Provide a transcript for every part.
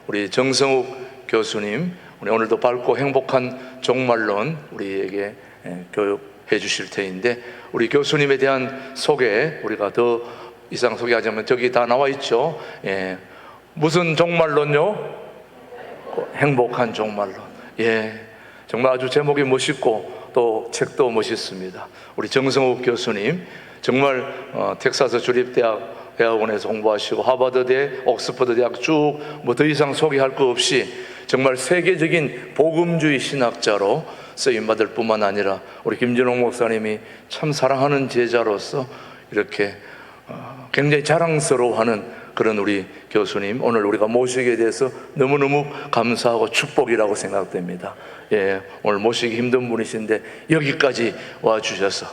우리 정성욱 교수님, 우리 오늘도 밝고 행복한 종말론 우리에게 교육해 주실 터인데, 우리 교수님에 대한 소개 우리가 더 이상 소개하자면 저기 다 나와 있죠. 무슨 종말론요? 행복한 종말론. 정말 아주 제목이 멋있고 또 책도 멋있습니다. 우리 정성욱 교수님 정말 텍사스 주립대학 대학원에서 공부하시고 하버드대, 옥스퍼드 대학 쭉 뭐 더 이상 소개할 거 없이 정말 세계적인 복음주의 신학자로 쓰임받을 뿐만 아니라 우리 김진홍 목사님이 참 사랑하는 제자로서 이렇게 굉장히 자랑스러워하는 그런 우리 교수님, 오늘 우리가 모시게 돼서 너무너무 감사하고 축복이라고 생각됩니다. 오늘 모시기 힘든 분이신데 여기까지 와주셔서,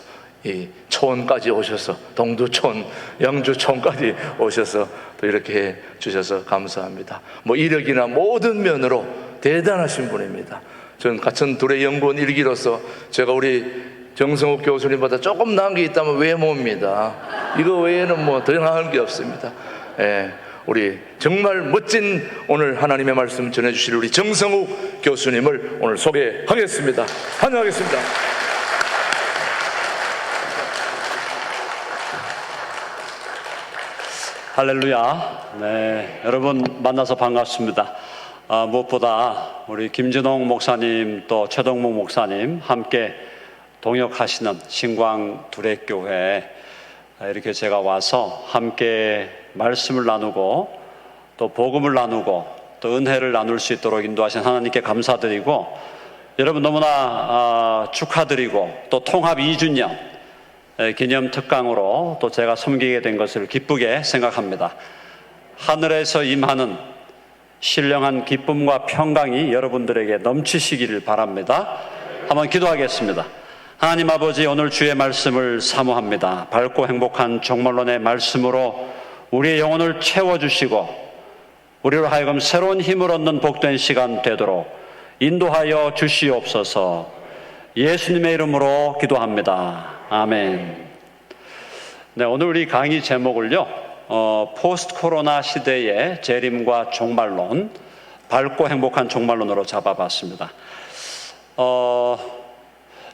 이 초원까지 오셔서, 동두촌, 양주촌까지 오셔서 또 이렇게 해 주셔서 감사합니다. 뭐 이력이나 모든 면으로 대단하신 분입니다. 저는 같은 둘의 연구원 일기로서 제가 우리 정성욱 교수님보다 조금 나은 게 있다면 외모입니다. 이거 외에는 뭐 더 나은 게 없습니다. 우리 정말 멋진 오늘 하나님의 말씀 전해주실 우리 정성욱 교수님을 오늘 소개하겠습니다. 환영하겠습니다. 할렐루야. 네, 여러분 만나서 반갑습니다. 무엇보다 우리 김진홍 목사님 또 최동목 목사님 함께 동역하시는 신광 두레교회 이렇게 제가 와서 함께 말씀을 나누고 또 복음을 나누고 또 은혜를 나눌 수 있도록 인도하신 하나님께 감사드리고, 여러분 너무나 축하드리고 또 통합 2주년 기념 특강으로 또 제가 섬기게 된 것을 기쁘게 생각합니다. 하늘에서 임하는 신령한 기쁨과 평강이 여러분들에게 넘치시기를 바랍니다. 한번 기도하겠습니다. 하나님 아버지, 오늘 주의 말씀을 사모합니다. 밝고 행복한 종말론의 말씀으로 우리의 영혼을 채워주시고 우리로 하여금 새로운 힘을 얻는 복된 시간 되도록 인도하여 주시옵소서. 예수님의 이름으로 기도합니다. 아멘. 네, 오늘 우리 강의 제목을요, 포스트 코로나 시대의 재림과 종말론, 밝고 행복한 종말론으로 잡아봤습니다.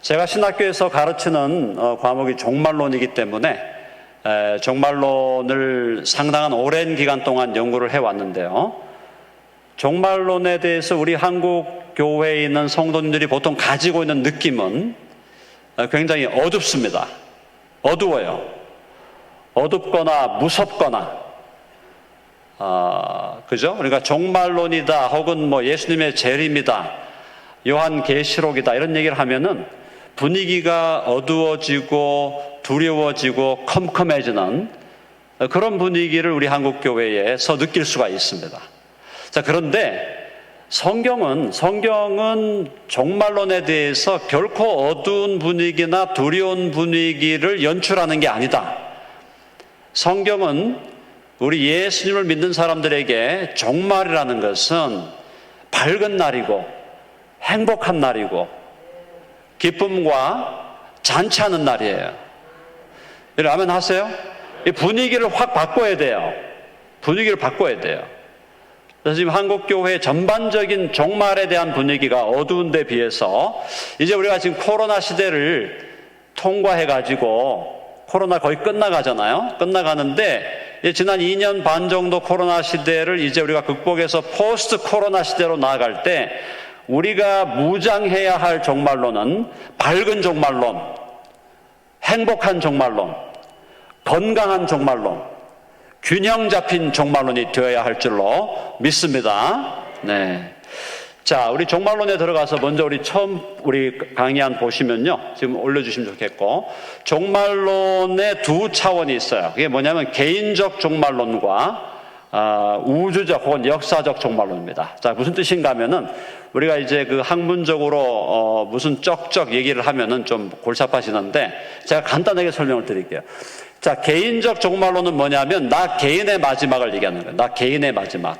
제가 신학교에서 가르치는 과목이 종말론이기 때문에 종말론을 상당한 오랜 기간 동안 연구를 해왔는데요, 종말론에 대해서 우리 한국 교회에 있는 성도님들이 보통 가지고 있는 느낌은 굉장히 어둡습니다. 어두워요. 어둡거나 무섭거나, 그죠? 그러니까 종말론이다, 혹은 뭐 예수님의 재림이다, 요한계시록이다, 이런 얘기를 하면은 분위기가 어두워지고 두려워지고 컴컴해지는 그런 분위기를 우리 한국 교회에서 느낄 수가 있습니다. 자, 그런데 성경은 종말론에 대해서 결코 어두운 분위기나 두려운 분위기를 연출하는 게 아니다. 성경은 우리 예수님을 믿는 사람들에게 종말이라는 것은 밝은 날이고 행복한 날이고 기쁨과 잔치하는 날이에요. 여러분 아멘 하세요? 이 분위기를 확 바꿔야 돼요. 분위기를 바꿔야 돼요. 그래서 지금 한국교회 전반적인 종말에 대한 분위기가 어두운 데 비해서 이제 우리가 지금 코로나 시대를 통과해가지고 코로나 거의 끝나가잖아요. 끝나가는데 지난 2년 반 정도 코로나 시대를 이제 우리가 극복해서 포스트 코로나 시대로 나아갈 때 우리가 무장해야 할 종말론은 밝은 종말론, 행복한 종말론, 건강한 종말론, 균형 잡힌 종말론이 되어야 할 줄로 믿습니다. 네. 자, 우리 종말론에 들어가서 먼저 우리 강의안 보시면요, 지금 올려주시면 좋겠고, 종말론의 두 차원이 있어요. 그게 뭐냐면 개인적 종말론과 우주적 혹은 역사적 종말론입니다. 자, 무슨 뜻인가 하면은 우리가 이제 그 학문적으로 무슨 쩍쩍 얘기를 하면은 좀 골치아파지는데 제가 간단하게 설명을 드릴게요. 자, 개인적 종말론은 뭐냐면 나 개인의 마지막을 얘기하는 거예요. 나 개인의 마지막.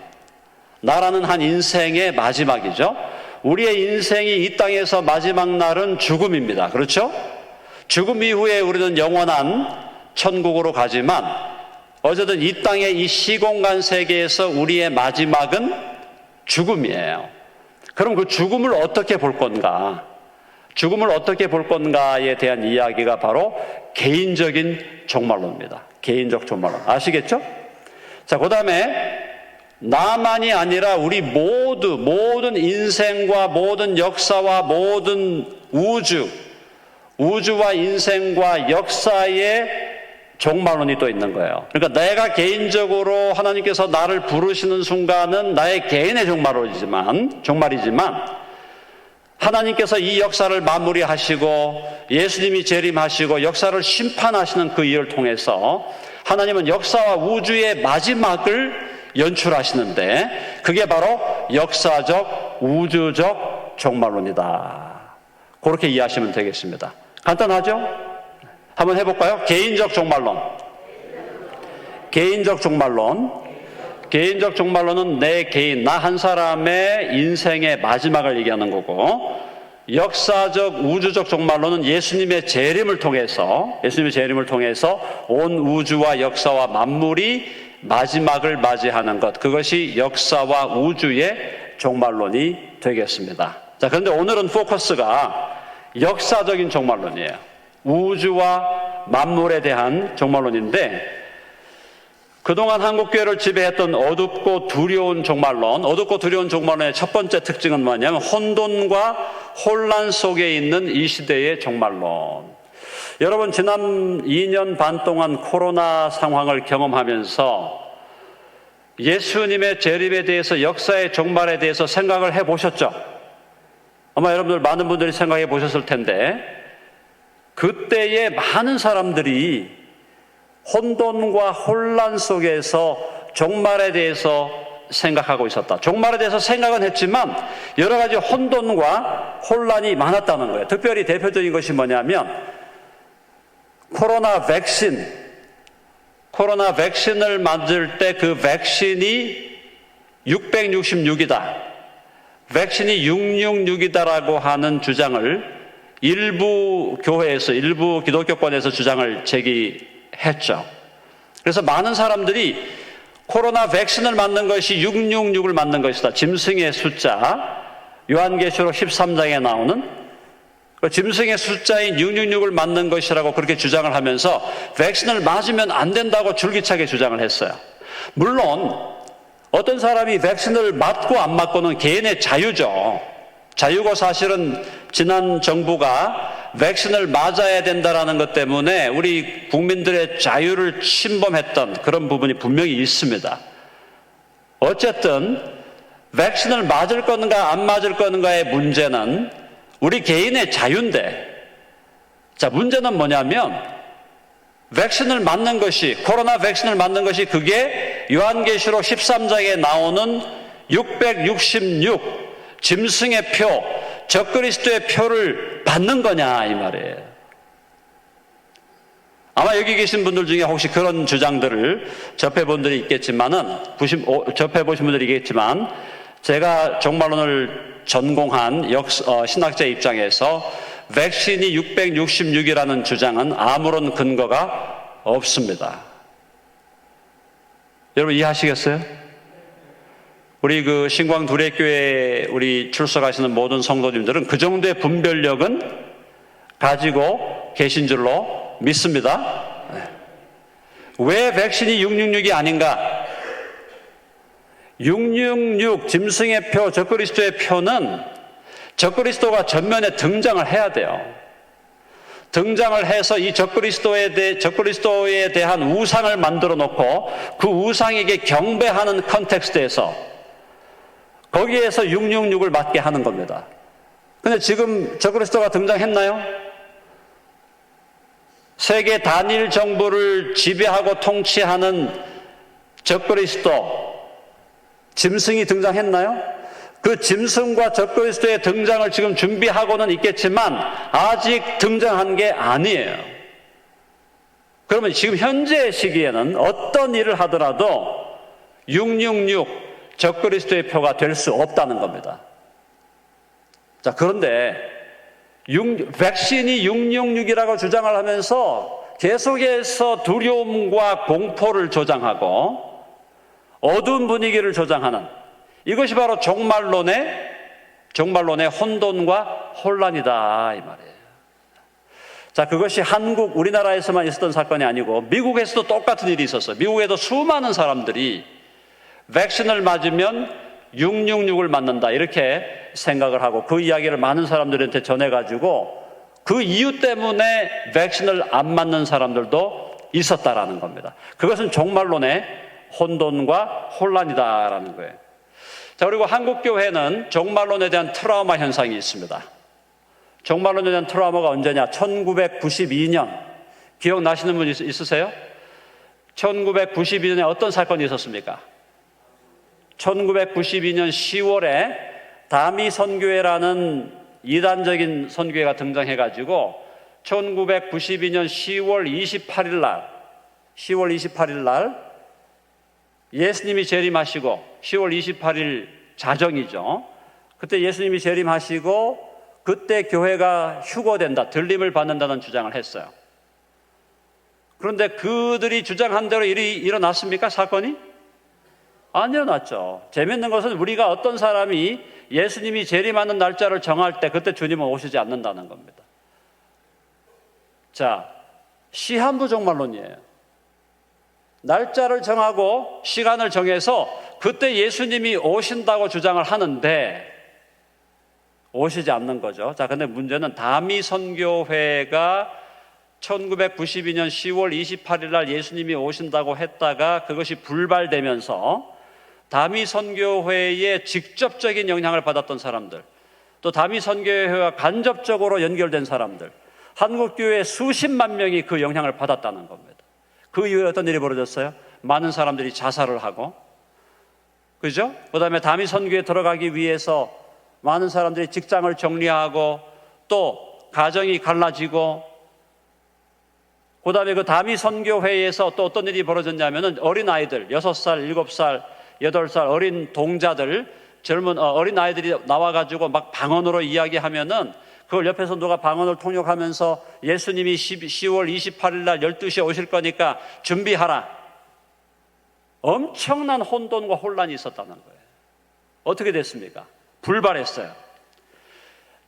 나라는 한 인생의 마지막이죠. 우리의 인생이 이 땅에서 마지막 날은 죽음입니다. 그렇죠? 죽음 이후에 우리는 영원한 천국으로 가지만 어쨌든 이 땅의 이 시공간 세계에서 우리의 마지막은 죽음이에요. 그럼 그 죽음을 어떻게 볼 건가? 죽음을 어떻게 볼 건가에 대한 이야기가 바로 개인적인 종말론입니다. 개인적 종말론. 아시겠죠? 자, 그 다음에 나만이 아니라 우리 모든 인생과 모든 역사와 모든 우주와 인생과 역사의 종말론이 또 있는 거예요. 그러니까 내가 개인적으로 하나님께서 나를 부르시는 순간은 나의 개인의 종말이지만 하나님께서 이 역사를 마무리하시고 예수님이 재림하시고 역사를 심판하시는 그 일을 통해서 하나님은 역사와 우주의 마지막을 연출하시는데 그게 바로 역사적, 우주적 종말론이다. 그렇게 이해하시면 되겠습니다. 간단하죠? 한번 해볼까요? 개인적 종말론. 개인적 종말론은 내 개인, 나 한 사람의 인생의 마지막을 얘기하는 거고, 역사적, 우주적 종말론은 예수님의 재림을 통해서 온 우주와 역사와 만물이 마지막을 맞이하는 것, 그것이 역사와 우주의 종말론이 되겠습니다. 자, 그런데 오늘은 포커스가 역사적인 종말론이에요. 우주와 만물에 대한 종말론인데, 그동안 한국교회를 지배했던 어둡고 두려운 종말론의 첫 번째 특징은 뭐냐면 혼돈과 혼란 속에 있는 이 시대의 종말론. 여러분, 지난 2년 반 동안 코로나 상황을 경험하면서 예수님의 재림에 대해서, 역사의 종말에 대해서 생각을 해보셨죠? 아마 여러분들 많은 분들이 생각해 보셨을 텐데, 그때의 많은 사람들이 혼돈과 혼란 속에서 종말에 대해서 생각하고 있었다. 종말에 대해서 생각은 했지만 여러 가지 혼돈과 혼란이 많았다는 거예요. 특별히 대표적인 것이 뭐냐면 코로나 백신을 맞을 때 그 백신이 666이다. 백신이 666이다라고 하는 주장을 일부 교회에서, 일부 기독교권에서 주장을 제기했죠. 그래서 많은 사람들이 코로나 백신을 맞는 것이 666을 맞는 것이다. 짐승의 숫자, 요한계시록 13장에 나오는 그 짐승의 숫자인 666을 맞는 것이라고 그렇게 주장을 하면서 백신을 맞으면 안 된다고 줄기차게 주장을 했어요. 물론 어떤 사람이 백신을 맞고 안 맞고는 개인의 자유죠. 자유고 사실은 지난 정부가 백신을 맞아야 된다는 것 때문에 우리 국민들의 자유를 침범했던 그런 부분이 분명히 있습니다. 어쨌든 백신을 맞을 건가 안 맞을 건가의 문제는 우리 개인의 자유인데, 자, 문제는 뭐냐면 백신을 맞는 것이, 코로나 백신을 맞는 것이 그게 요한계시록 13장에 나오는 666 짐승의 표, 적그리스도의 표를 받는 거냐 이 말이에요. 아마 여기 계신 분들 중에 혹시 그런 주장들을 접해본 분들이 있겠지만 제가 종말론을 전공한 신학자 입장에서 백신이 666이라는 주장은 아무런 근거가 없습니다. 여러분 이해하시겠어요? 우리 그 신광 두레교회 우리 출석하시는 모든 성도님들은 그 정도의 분별력은 가지고 계신 줄로 믿습니다. 왜 백신이 666이 아닌가? 666 짐승의 표, 적그리스도의 표는 적그리스도가 전면에 등장을 해야 돼요. 등장을 해서 이 적그리스도에 대한 우상을 만들어 놓고 그 우상에게 경배하는 컨텍스트에서 거기에서 666을 맞게 하는 겁니다. 근데 지금 적그리스도가 등장했나요? 세계 단일 정부를 지배하고 통치하는 적그리스도, 짐승이 등장했나요? 그 짐승과 적그리스도의 등장을 지금 준비하고는 있겠지만 아직 등장한 게 아니에요. 그러면 지금 현재 시기에는 어떤 일을 하더라도 666 적그리스도의 표가 될 수 없다는 겁니다. 자, 그런데 백신이 666이라고 주장을 하면서 계속해서 두려움과 공포를 조장하고 어두운 분위기를 조장하는 이것이 바로 종말론의 혼돈과 혼란이다 이 말이에요. 자, 그것이 우리나라에서만 있었던 사건이 아니고 미국에서도 똑같은 일이 있었어요. 미국에도 수많은 사람들이 백신을 맞으면 666을 맞는다 이렇게 생각을 하고 그 이야기를 많은 사람들한테 전해가지고 그 이유 때문에 백신을 안 맞는 사람들도 있었다라는 겁니다. 그것은 종말론의 혼돈과 혼란이다라는 거예요. 자, 그리고 한국교회는 종말론에 대한 트라우마 현상이 있습니다. 종말론에 대한 트라우마가 언제냐? 1992년 기억나시는 분 있으세요? 1992년에 어떤 사건이 있었습니까? 1992년 10월에 다미 선교회라는 이단적인 선교회가 등장해가지고 1992년 10월 28일 날 예수님이 재림하시고 10월 28일 자정이죠. 그때 예수님이 재림하시고 그때 교회가 휴거된다, 들림을 받는다는 주장을 했어요. 그런데 그들이 주장한 대로 일이 일어났습니까? 사건이? 안 일어났죠. 재밌는 것은 우리가 어떤 사람이 예수님이 재림하는 날짜를 정할 때 그때 주님은 오시지 않는다는 겁니다. 자, 시한부 종말론이에요. 날짜를 정하고 시간을 정해서 그때 예수님이 오신다고 주장을 하는데 오시지 않는 거죠. 자, 근데 문제는 다미 선교회가 1992년 10월 28일 날 예수님이 오신다고 했다가 그것이 불발되면서 다미 선교회에 직접적인 영향을 받았던 사람들, 또 다미 선교회와 간접적으로 연결된 사람들, 한국교회 수십만 명이 그 영향을 받았다는 겁니다. 그 이후에 어떤 일이 벌어졌어요? 많은 사람들이 자살을 하고, 그죠? 그 다음에 다미 선교에 들어가기 위해서 많은 사람들이 직장을 정리하고 또 가정이 갈라지고, 그 다음에 그 다미 선교회에서 또 어떤 일이 벌어졌냐면은 어린아이들, 6살, 7살, 8살 어린 동자들, 젊은 어린 아이들이 나와가지고 막 방언으로 이야기하면은 그걸 옆에서 누가 방언을 통역하면서 예수님이 10월 28일 날 12시에 오실 거니까 준비하라. 엄청난 혼돈과 혼란이 있었다는 거예요. 어떻게 됐습니까? 불발했어요.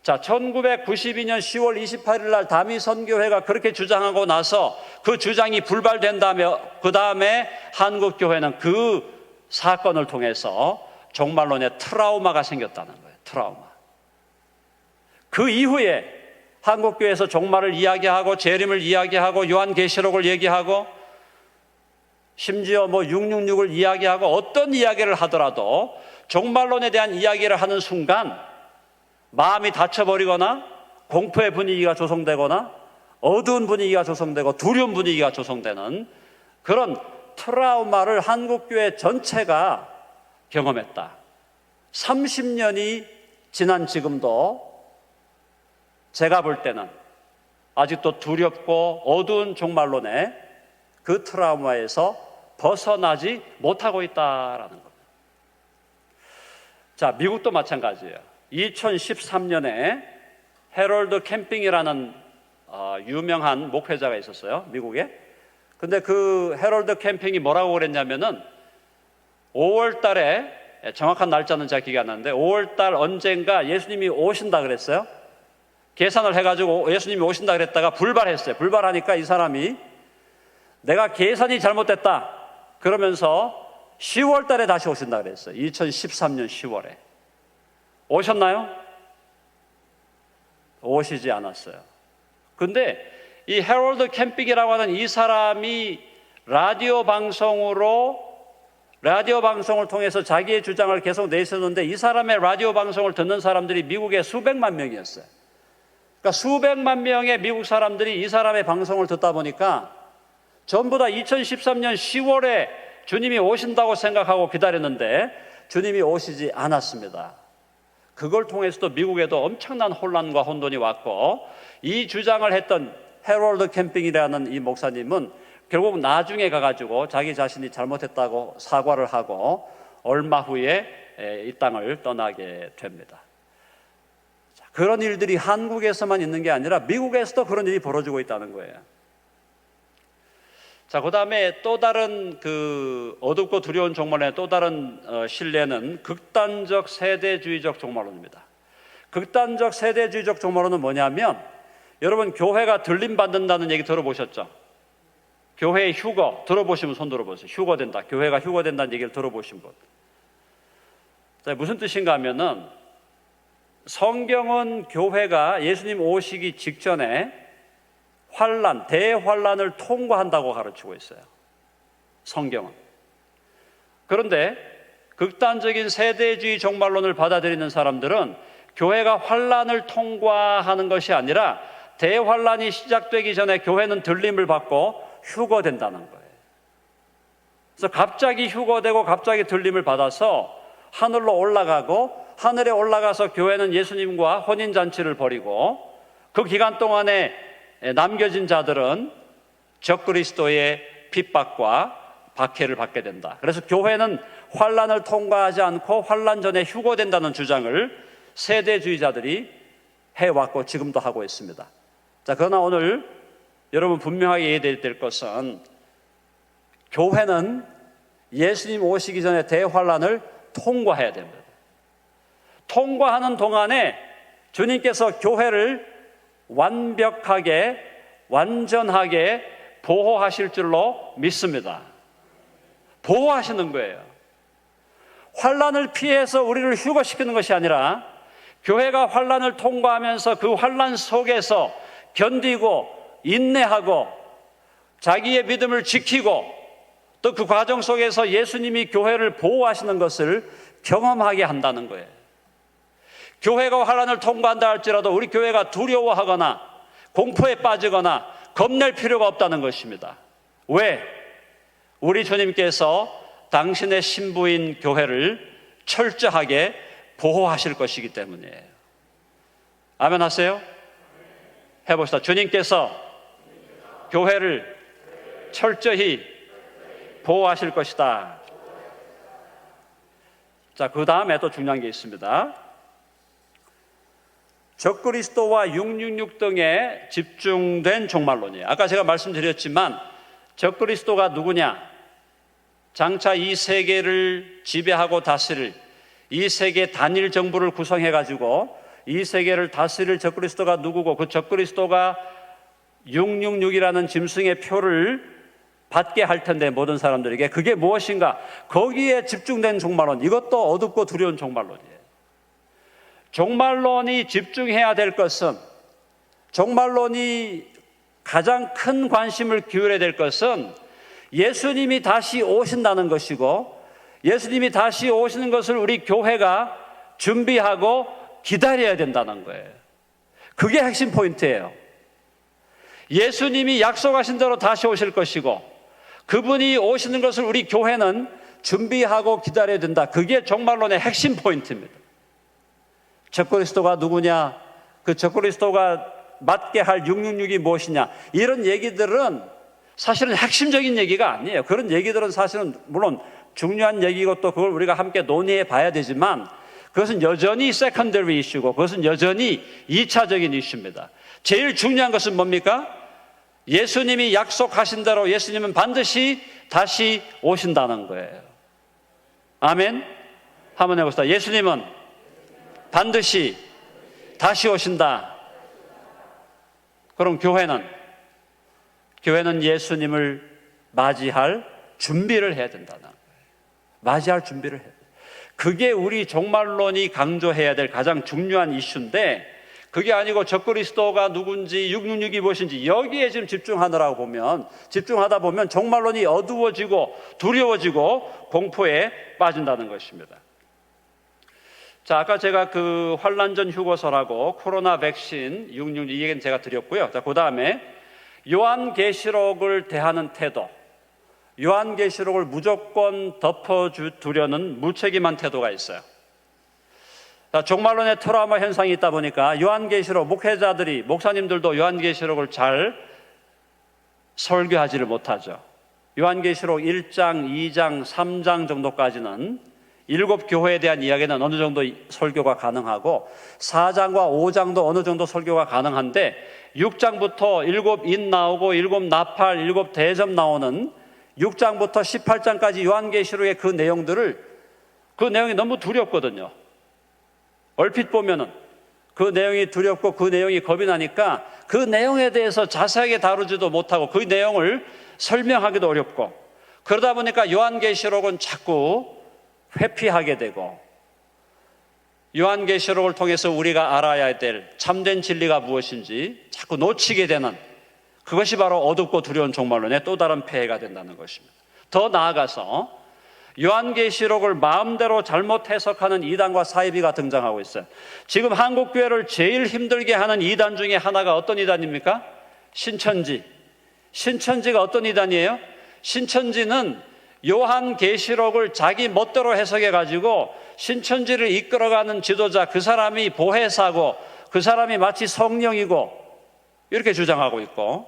자, 1992년 10월 28일 날 다미 선교회가 그렇게 주장하고 나서 그 주장이 불발된 다음에 그 다음에 한국교회는 그 사건을 통해서 종말론의 트라우마가 생겼다는 거예요. 트라우마. 그 이후에 한국교회에서 종말을 이야기하고 재림을 이야기하고 요한계시록을 얘기하고 심지어 666을 이야기하고 어떤 이야기를 하더라도 종말론에 대한 이야기를 하는 순간 마음이 닫혀버리거나 공포의 분위기가 조성되거나 어두운 분위기가 조성되고 두려운 분위기가 조성되는 그런 트라우마를 한국교회 전체가 경험했다. 30년이 지난 지금도 제가 볼 때는 아직도 두렵고 어두운 종말론의 그 트라우마에서 벗어나지 못하고 있다라는 겁니다. 자, 미국도 마찬가지예요. 2013년에 해럴드 캠핑이라는 유명한 목회자가 있었어요, 미국에. 근데 그 해럴드 캠핑이 뭐라고 그랬냐면은 5월 달에, 정확한 날짜는 제가 기억이 안 나는데 5월 달 언젠가 예수님이 오신다 그랬어요. 계산을 해가지고 예수님이 오신다 그랬다가 불발했어요. 불발하니까 이 사람이 내가 계산이 잘못됐다 그러면서 10월 달에 다시 오신다 그랬어요. 2013년 10월에. 오셨나요? 오시지 않았어요. 근데 이 해럴드 캠핑이라고 하는 이 사람이 라디오 방송을 통해서 자기의 주장을 계속 내세웠는데 이 사람의 라디오 방송을 듣는 사람들이 미국에 수백만 명이었어요. 그러니까 수백만 명의 미국 사람들이 이 사람의 방송을 듣다 보니까 전부 다 2013년 10월에 주님이 오신다고 생각하고 기다렸는데 주님이 오시지 않았습니다. 그걸 통해서도 미국에도 엄청난 혼란과 혼돈이 왔고 이 주장을 했던 해럴드 캠핑이라는 이 목사님은 결국 나중에 가가지고 자기 자신이 잘못했다고 사과를 하고 얼마 후에 이 땅을 떠나게 됩니다. 그런 일들이 한국에서만 있는 게 아니라 미국에서도 그런 일이 벌어지고 있다는 거예요. 자, 그 다음에 또 다른 그 어둡고 두려운 종말론의 또 다른 신뢰는 극단적 세대주의적 종말론입니다. 극단적 세대주의적 종말론은 뭐냐면, 여러분 교회가 들림받는다는 얘기 들어보셨죠? 교회의 휴거 들어보시면 손 들어보세요. 휴거된다. 교회가 휴거된다는 얘기를 들어보신 분. 자, 무슨 뜻인가 하면은, 성경은 교회가 예수님 오시기 직전에 환란, 대환란을 통과한다고 가르치고 있어요. 성경은. 그런데 극단적인 세대주의 종말론을 받아들이는 사람들은 교회가 환란을 통과하는 것이 아니라 대환란이 시작되기 전에 교회는 들림을 받고 휴거된다는 거예요. 그래서 갑자기 휴거되고 갑자기 들림을 받아서 하늘로 올라가고, 하늘에 올라가서 교회는 예수님과 혼인잔치를 벌이고, 그 기간 동안에 남겨진 자들은 적그리스도의 핍박과 박해를 받게 된다. 그래서 교회는 환란을 통과하지 않고 환란 전에 휴거된다는 주장을 세대주의자들이 해왔고 지금도 하고 있습니다. 자, 그러나 오늘 여러분 분명하게 이해해야 될 것은, 교회는 예수님 오시기 전에 대환란을 통과해야 됩니다. 통과하는 동안에 주님께서 교회를 완벽하게, 완전하게 보호하실 줄로 믿습니다. 보호하시는 거예요. 환란을 피해서 우리를 휴거시키는 것이 아니라, 교회가 환란을 통과하면서 그 환란 속에서 견디고 인내하고 자기의 믿음을 지키고, 또 그 과정 속에서 예수님이 교회를 보호하시는 것을 경험하게 한다는 거예요. 교회가 환란을 통과한다 할지라도 우리 교회가 두려워하거나 공포에 빠지거나 겁낼 필요가 없다는 것입니다. 왜? 우리 주님께서 당신의 신부인 교회를 철저하게 보호하실 것이기 때문이에요. 아멘 하세요? 해봅시다. 주님께서 교회를 철저히 보호하실 것이다. 자, 그 다음에 또 중요한 게 있습니다. 적그리스도와 666 등에 집중된 종말론이에요. 아까 제가 말씀드렸지만, 적그리스도가 누구냐? 장차 이 세계를 지배하고 다스릴, 이 세계 단일 정부를 구성해가지고 이 세계를 다스릴 적그리스도가 누구고, 그 적그리스도가 666이라는 짐승의 표를 받게 할 텐데, 모든 사람들에게 그게 무엇인가? 거기에 집중된 종말론, 이것도 어둡고 두려운 종말론이에요. 종말론이 집중해야 될 것은, 종말론이 가장 큰 관심을 기울여야 될 것은 예수님이 다시 오신다는 것이고, 예수님이 다시 오시는 것을 우리 교회가 준비하고 기다려야 된다는 거예요. 그게 핵심 포인트예요. 예수님이 약속하신 대로 다시 오실 것이고, 그분이 오시는 것을 우리 교회는 준비하고 기다려야 된다. 그게 종말론의 핵심 포인트입니다. 적그리스도가 누구냐, 그 적그리스도가 맞게 할 666이 무엇이냐, 이런 얘기들은 사실은 핵심적인 얘기가 아니에요. 그런 얘기들은 사실은 물론 중요한 얘기고, 또 그걸 우리가 함께 논의해 봐야 되지만, 그것은 여전히 세컨더리 이슈고, 그것은 여전히 2차적인 이슈입니다. 제일 중요한 것은 뭡니까? 예수님이 약속하신 대로 예수님은 반드시 다시 오신다는 거예요. 아멘? 한번 해봅시다. 예수님은 반드시 다시 오신다. 그럼 교회는 예수님을 맞이할 준비를 해야 된다는 거예요. 맞이할 준비를 해야 돼요. 그게 우리 종말론이 강조해야 될 가장 중요한 이슈인데, 그게 아니고 적그리스도가 누군지 666이 무엇인지 여기에 지금 집중하다 보면 종말론이 어두워지고 두려워지고 공포에 빠진다는 것입니다. 자, 아까 제가 그 환란전 휴거서라고 코로나 백신 666 이 얘기는 제가 드렸고요. 자, 그 다음에 요한계시록을 대하는 태도, 요한계시록을 무조건 덮어두려는 무책임한 태도가 있어요. 자, 종말론의 트라우마 현상이 있다 보니까 요한계시록 목사님들도 요한계시록을 잘 설교하지를 못하죠. 요한계시록 1장, 2장, 3장 정도까지는 7교회에 대한 이야기는 어느 정도 설교가 가능하고, 4장과 5장도 어느 정도 설교가 가능한데, 6장부터 7인 나오고 7 나팔, 7 대접 나오는 6장부터 18장까지 요한계시록의 그 내용이 너무 두렵거든요. 얼핏 보면은 그 내용이 두렵고 그 내용이 겁이 나니까 그 내용에 대해서 자세하게 다루지도 못하고 그 내용을 설명하기도 어렵고, 그러다 보니까 요한계시록은 자꾸 회피하게 되고, 요한계시록을 통해서 우리가 알아야 될 참된 진리가 무엇인지 자꾸 놓치게 되는, 그것이 바로 어둡고 두려운 종말론의 또 다른 폐해가 된다는 것입니다. 더 나아가서 요한계시록을 마음대로 잘못 해석하는 이단과 사이비가 등장하고 있어요. 지금 한국교회를 제일 힘들게 하는 이단 중에 하나가 어떤 이단입니까? 신천지. 신천지가 어떤 이단이에요? 신천지는 요한계시록을 자기 멋대로 해석해가지고 신천지를 이끌어가는 지도자, 그 사람이 보혜사고 그 사람이 마치 성령이고 이렇게 주장하고 있고,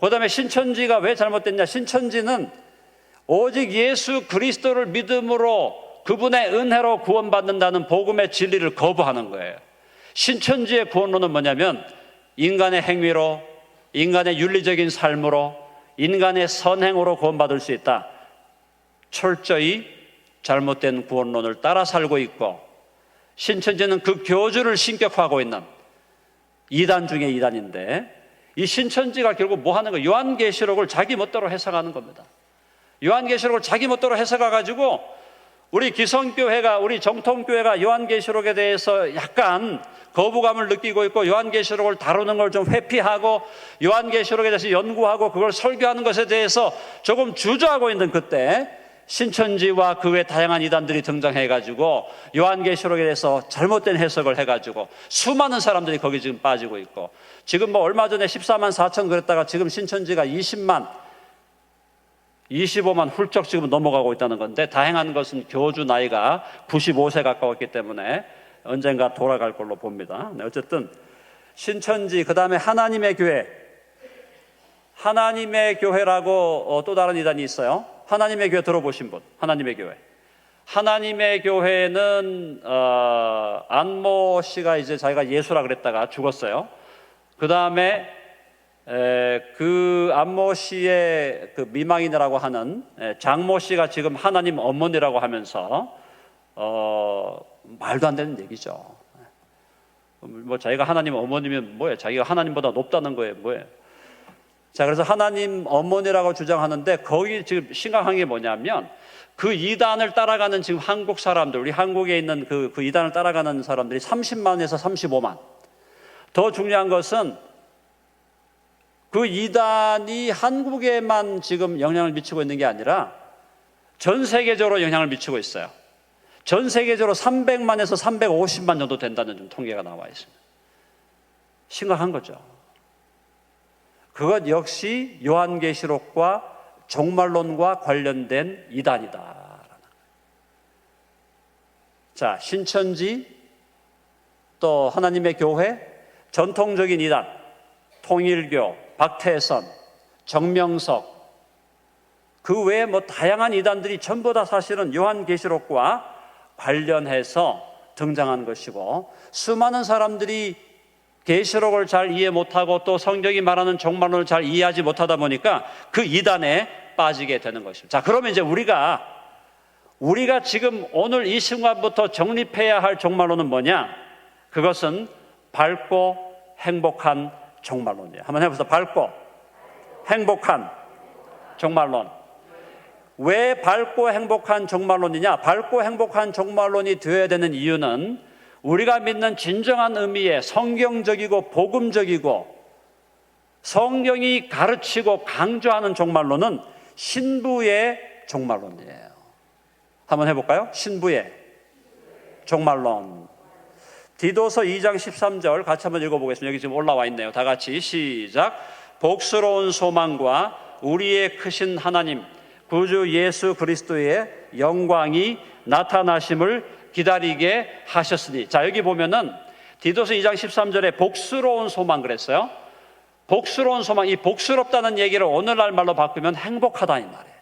그 다음에 신천지가 왜 잘못됐냐? 신천지는 오직 예수 그리스도를 믿음으로 그분의 은혜로 구원받는다는 복음의 진리를 거부하는 거예요. 신천지의 구원론은 뭐냐면 인간의 행위로, 인간의 윤리적인 삶으로, 인간의 선행으로 구원받을 수 있다. 철저히 잘못된 구원론을 따라 살고 있고, 신천지는 그 교주를 신격화하고 있는 이단 중에 이단인데, 이 신천지가 결국 뭐 하는 거예요? 요한계시록을 자기 멋대로 해석하는 겁니다. 요한계시록을 자기 멋대로 해석해가지고 우리 기성교회가, 우리 정통교회가 요한계시록에 대해서 약간 거부감을 느끼고 있고, 요한계시록을 다루는 걸 좀 회피하고 요한계시록에 대해서 연구하고 그걸 설교하는 것에 대해서 조금 주저하고 있는 그때 신천지와 그 외 다양한 이단들이 등장해가지고 요한계시록에 대해서 잘못된 해석을 해가지고 수많은 사람들이 거기 지금 빠지고 있고, 지금 뭐 얼마 전에 14만 4천 그랬다가 지금 신천지가 25만 훌쩍 지금 넘어가고 있다는 건데, 다행한 것은 교주 나이가 95세 가까웠기 때문에 언젠가 돌아갈 걸로 봅니다. 어쨌든 신천지, 그 다음에 하나님의 교회, 하나님의 교회라고 또 다른 이단이 있어요. 하나님의 교회 들어보신 분? 하나님의 교회. 하나님의 교회는 안모 씨가 이제 자기가 예수라 그랬다가 죽었어요. 그 다음에 그 안모 씨의 그 미망인이라고 하는 장모 씨가 지금 하나님 어머니라고 하면서 말도 안 되는 얘기죠. 뭐 자기가 하나님 어머니면 뭐예요? 자기가 하나님보다 높다는 거예요? 뭐예요? 자, 그래서 하나님 어머니라고 주장하는데, 거기 지금 심각한 게 뭐냐면 그 이단을 따라가는 지금 한국 사람들, 우리 한국에 있는 그 이단을 따라가는 사람들이 30만에서 35만. 더 중요한 것은 그 이단이 한국에만 지금 영향을 미치고 있는 게 아니라 전 세계적으로 영향을 미치고 있어요. 전 세계적으로 300만에서 350만 정도 된다는 좀 통계가 나와 있습니다. 심각한 거죠. 그것 역시 요한계시록과 종말론과 관련된 이단이다. 자, 신천지, 또 하나님의 교회, 전통적인 이단, 통일교, 박태선, 정명석, 그 외에 뭐 다양한 이단들이 전부 다 사실은 요한계시록과 관련해서 등장한 것이고, 수많은 사람들이 계시록을 잘 이해 못하고 또 성경이 말하는 종말론을 잘 이해하지 못하다 보니까 그 이단에 빠지게 되는 것입니다. 자, 그러면 이제 우리가 지금 오늘 이 순간부터 정립해야 할 종말론은 뭐냐? 그것은 밝고 행복한 종말론이에요. 한번 해보세요. 밝고 행복한 종말론. 왜 밝고 행복한 종말론이냐? 밝고 행복한 종말론이 되어야 되는 이유는 우리가 믿는 진정한 의미의 성경적이고 복음적이고 성경이 가르치고 강조하는 종말론은 신부의 종말론이에요. 한번 해볼까요? 신부의 종말론. 디도서 2장 13절 같이 한번 읽어보겠습니다. 여기 지금 올라와 있네요. 다 같이 시작. 복스러운 소망과 우리의 크신 하나님 구주 예수 그리스도의 영광이 나타나심을 기다리게 하셨으니. 자, 여기 보면은 디도서 2장 13절에 복스러운 소망 그랬어요. 복스러운 소망, 이 복스럽다는 얘기를 오늘날 말로 바꾸면 행복하다 이 말이에요.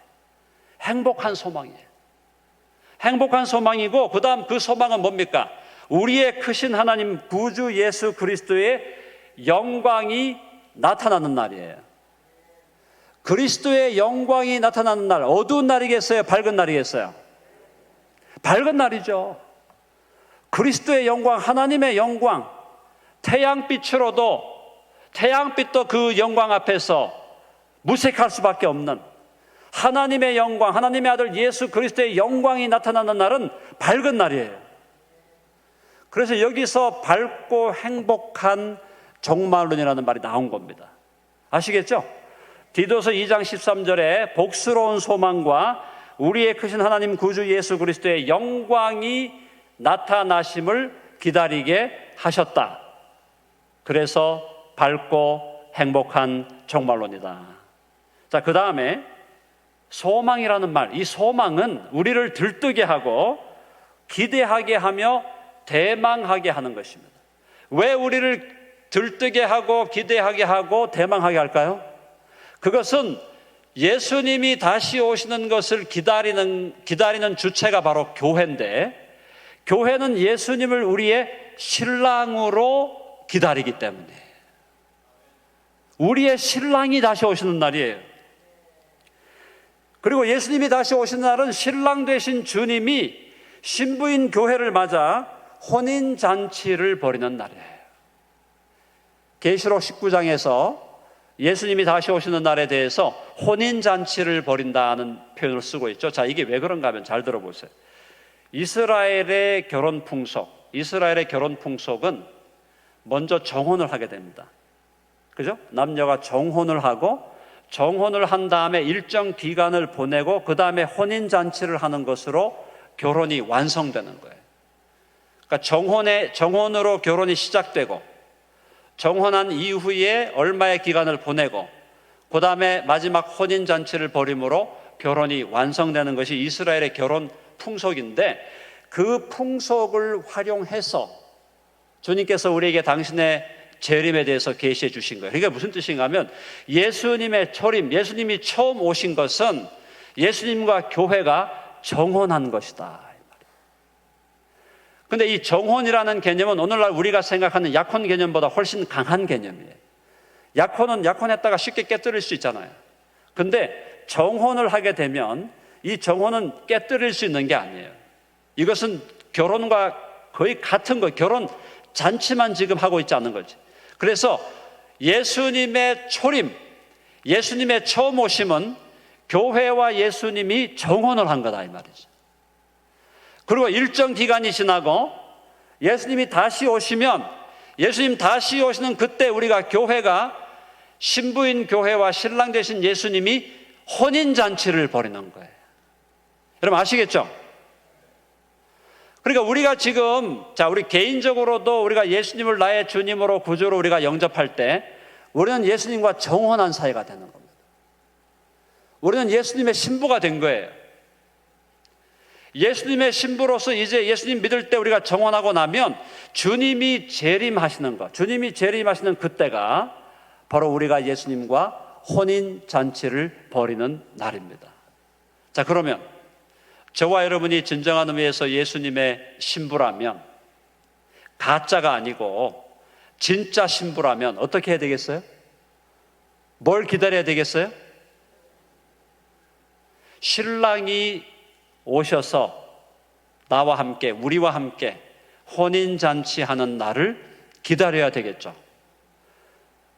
행복한 소망이에요. 행복한 소망이고, 그 다음 그 소망은 뭡니까? 우리의 크신 하나님 구주 예수 그리스도의 영광이 나타나는 날이에요. 그리스도의 영광이 나타나는 날, 어두운 날이겠어요? 밝은 날이겠어요? 밝은 날이죠. 그리스도의 영광, 하나님의 영광, 태양빛도 그 영광 앞에서 무색할 수밖에 없는 하나님의 영광, 하나님의 아들 예수 그리스도의 영광이 나타나는 날은 밝은 날이에요. 그래서 여기서 밝고 행복한 종말론이라는 말이 나온 겁니다. 아시겠죠? 디도서 2장 13절에 복스러운 소망과 우리의 크신 하나님 구주 예수 그리스도의 영광이 나타나심을 기다리게 하셨다. 그래서 밝고 행복한 종말론이다. 자, 그 다음에 소망이라는 말, 이 소망은 우리를 들뜨게 하고 기대하게 하며 대망하게 하는 것입니다. 왜 우리를 들뜨게 하고 기대하게 하고 대망하게 할까요? 그것은 예수님이 다시 오시는 것을 기다리는 주체가 바로 교회인데, 교회는 예수님을 우리의 신랑으로 기다리기 때문에 우리의 신랑이 다시 오시는 날이에요. 그리고 예수님이 다시 오시는 날은 신랑 되신 주님이 신부인 교회를 맞아 혼인잔치를 벌이는 날이에요. 계시록 19장에서 예수님이 다시 오시는 날에 대해서 혼인잔치를 벌인다는 표현을 쓰고 있죠. 자, 이게 왜 그런가 하면 잘 들어보세요. 이스라엘의 결혼 풍속은 먼저 정혼을 하게 됩니다. 그죠? 남녀가 정혼을 하고 정혼을 한 다음에 일정 기간을 보내고 그 다음에 혼인잔치를 하는 것으로 결혼이 완성되는 거예요. 그러니까 정혼으로 결혼이 시작되고 정혼한 이후에 얼마의 기간을 보내고 그 다음에 마지막 혼인잔치를 벌임으로 결혼이 완성되는 것이 이스라엘의 결혼 풍속인데, 그 풍속을 활용해서 주님께서 우리에게 당신의 재림에 대해서 계시해 주신 거예요. 그게 무슨 뜻인가 하면 예수님의 초림, 예수님이 처음 오신 것은 예수님과 교회가 정혼한 것이다. 그런데 이 정혼이라는 개념은 오늘날 우리가 생각하는 약혼 개념보다 훨씬 강한 개념이에요. 약혼은 약혼했다가 쉽게 깨뜨릴 수 있잖아요. 그런데 정혼을 하게 되면 이 정혼은 깨뜨릴 수 있는 게 아니에요. 이것은 결혼과 거의 같은 거예요. 결혼 잔치만 지금 하고 있지 않는 거지. 그래서 예수님의 초림, 예수님의 처음 오심은 교회와 예수님이 정혼을 한 거다 이 말이죠. 그리고 일정 기간이 지나고 예수님이 다시 오시면, 예수님 다시 오시는 그때 우리가 교회가 신부인 교회와 신랑 되신 예수님이 혼인잔치를 벌이는 거예요. 여러분 아시겠죠? 그러니까 우리가 지금 우리 개인적으로도 우리가 예수님을 나의 주님으로 구주로 우리가 영접할 때 우리는 예수님과 정혼한 사이가 되는 겁니다. 우리는 예수님의 신부가 된 거예요. 예수님의 신부로서 이제 예수님 믿을 때 우리가 정혼하고 나면 주님이 재림하시는 것, 주님이 재림하시는 그때가 바로 우리가 예수님과 혼인잔치를 벌이는 날입니다. 자, 그러면 저와 여러분이 진정한 의미에서 예수님의 신부라면, 가짜가 아니고 진짜 신부라면 어떻게 해야 되겠어요? 뭘 기다려야 되겠어요? 신랑이 오셔서 나와 함께, 우리와 함께 혼인잔치하는 날을 기다려야 되겠죠.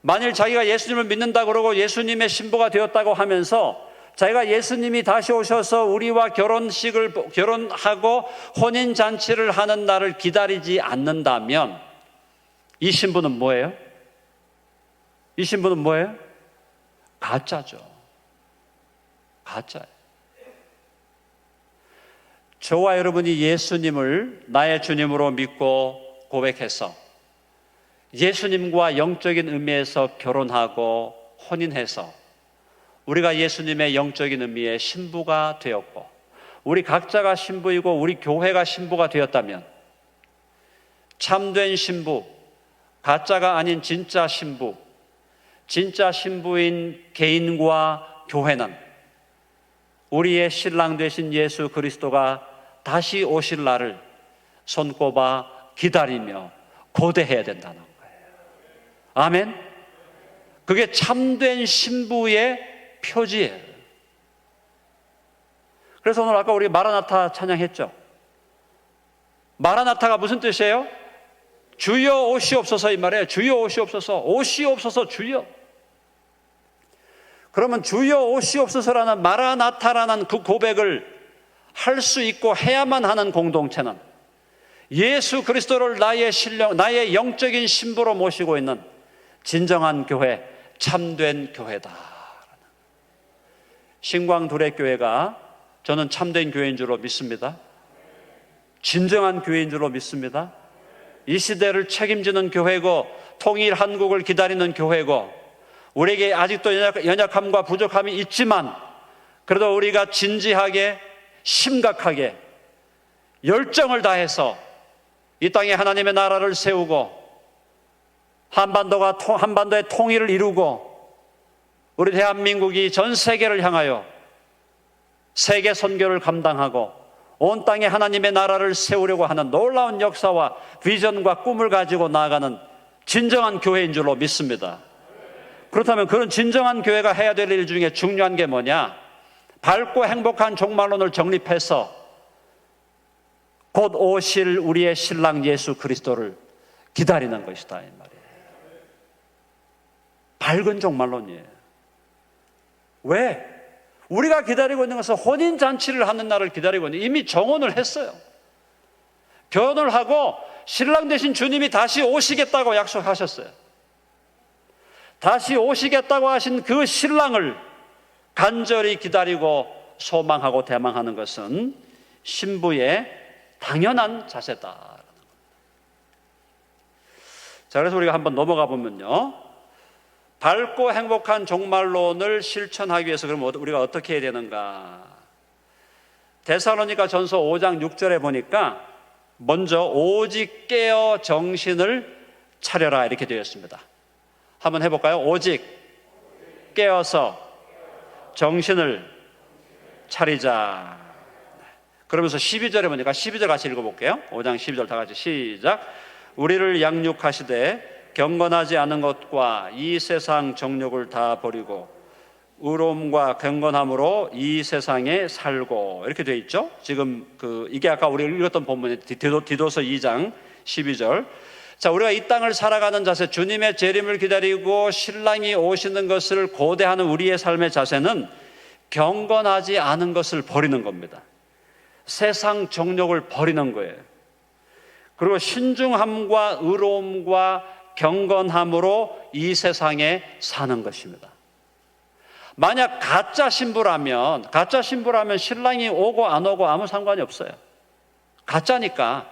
만일 자기가 예수님을 믿는다 그러고 예수님의 신부가 되었다고 하면서 자기가 예수님이 다시 오셔서 우리와 결혼하고 혼인잔치를 하는 날을 기다리지 않는다면 이 신부는 뭐예요? 이 신부는 뭐예요? 가짜죠. 가짜예요. 저와 여러분이 예수님을 나의 주님으로 믿고 고백해서 예수님과 영적인 의미에서 결혼하고 혼인해서 우리가 예수님의 영적인 의미의 신부가 되었고 우리 각자가 신부이고 우리 교회가 신부가 되었다면 참된 신부, 가짜가 아닌 진짜 신부, 진짜 신부인 개인과 교회는 우리의 신랑 되신 예수 그리스도가 다시 오실 날을 손꼽아 기다리며 고대해야 된다는 거예요. 아멘? 그게 참된 신부의 표지예요. 그래서 오늘 아까 우리 마라나타 찬양했죠. 마라나타가 무슨 뜻이에요? 주여 오시옵소서 이 말이에요. 주여 오시옵소서, 오시옵소서 주여. 그러면 주여 오시옵소서라는 마라나타라는 그 고백을 할 수 있고 해야만 하는 공동체는 예수 그리스도를 나의 영적인 신부로 모시고 있는 진정한 교회, 참된 교회다. 신광두레교회가 저는 참된 교회인 줄로 믿습니다. 진정한 교회인 줄로 믿습니다. 이 시대를 책임지는 교회고 통일 한국을 기다리는 교회고 우리에게 아직도 연약함과 부족함이 있지만 그래도 우리가 진지하게 심각하게 열정을 다해서 이 땅에 하나님의 나라를 세우고 한반도의 통일을 이루고 우리 대한민국이 전 세계를 향하여 세계 선교를 감당하고 온 땅에 하나님의 나라를 세우려고 하는 놀라운 역사와 비전과 꿈을 가지고 나아가는 진정한 교회인 줄로 믿습니다. 그렇다면 그런 진정한 교회가 해야 될 일 중에 중요한 게 뭐냐? 밝고 행복한 종말론을 정립해서 곧 오실 우리의 신랑 예수 그리스도를 기다리는 것이다 이 말이에요. 밝은 종말론이에요. 왜? 우리가 기다리고 있는 것은 혼인잔치를 하는 날을 기다리고 있는, 이미 정혼을 했어요. 결혼을 하고 신랑 되신 주님이 다시 오시겠다고 약속하셨어요. 다시 오시겠다고 하신 그 신랑을 간절히 기다리고 소망하고 대망하는 것은 신부의 당연한 자세다. 자, 그래서 우리가 한번 넘어가 보면요, 밝고 행복한 종말론을 실천하기 위해서 그럼 우리가 어떻게 해야 되는가? 데살로니가 전서 5장 6절에 보니까 먼저 오직 깨어 정신을 차려라 이렇게 되어 있습니다. 한번 해볼까요? 오직 깨어서 정신을 차리자. 그러면서 12절에 보니까 12절 같이 읽어볼게요. 5장 12절 다 같이 시작. 우리를 양육하시되 경건하지 않은 것과 이 세상 정욕을 다 버리고 의로움과 경건함으로 이 세상에 살고, 이렇게 되어 있죠. 지금 이게 아까 우리가 읽었던 본문의 디도서 2장 12절. 자, 우리가 이 땅을 살아가는 자세, 주님의 재림을 기다리고 신랑이 오시는 것을 고대하는 우리의 삶의 자세는 경건하지 않은 것을 버리는 겁니다. 세상 정욕을 버리는 거예요. 그리고 신중함과 의로움과 경건함으로 이 세상에 사는 것입니다. 만약 가짜 신부라면 신랑이 오고 안 오고 아무 상관이 없어요. 가짜니까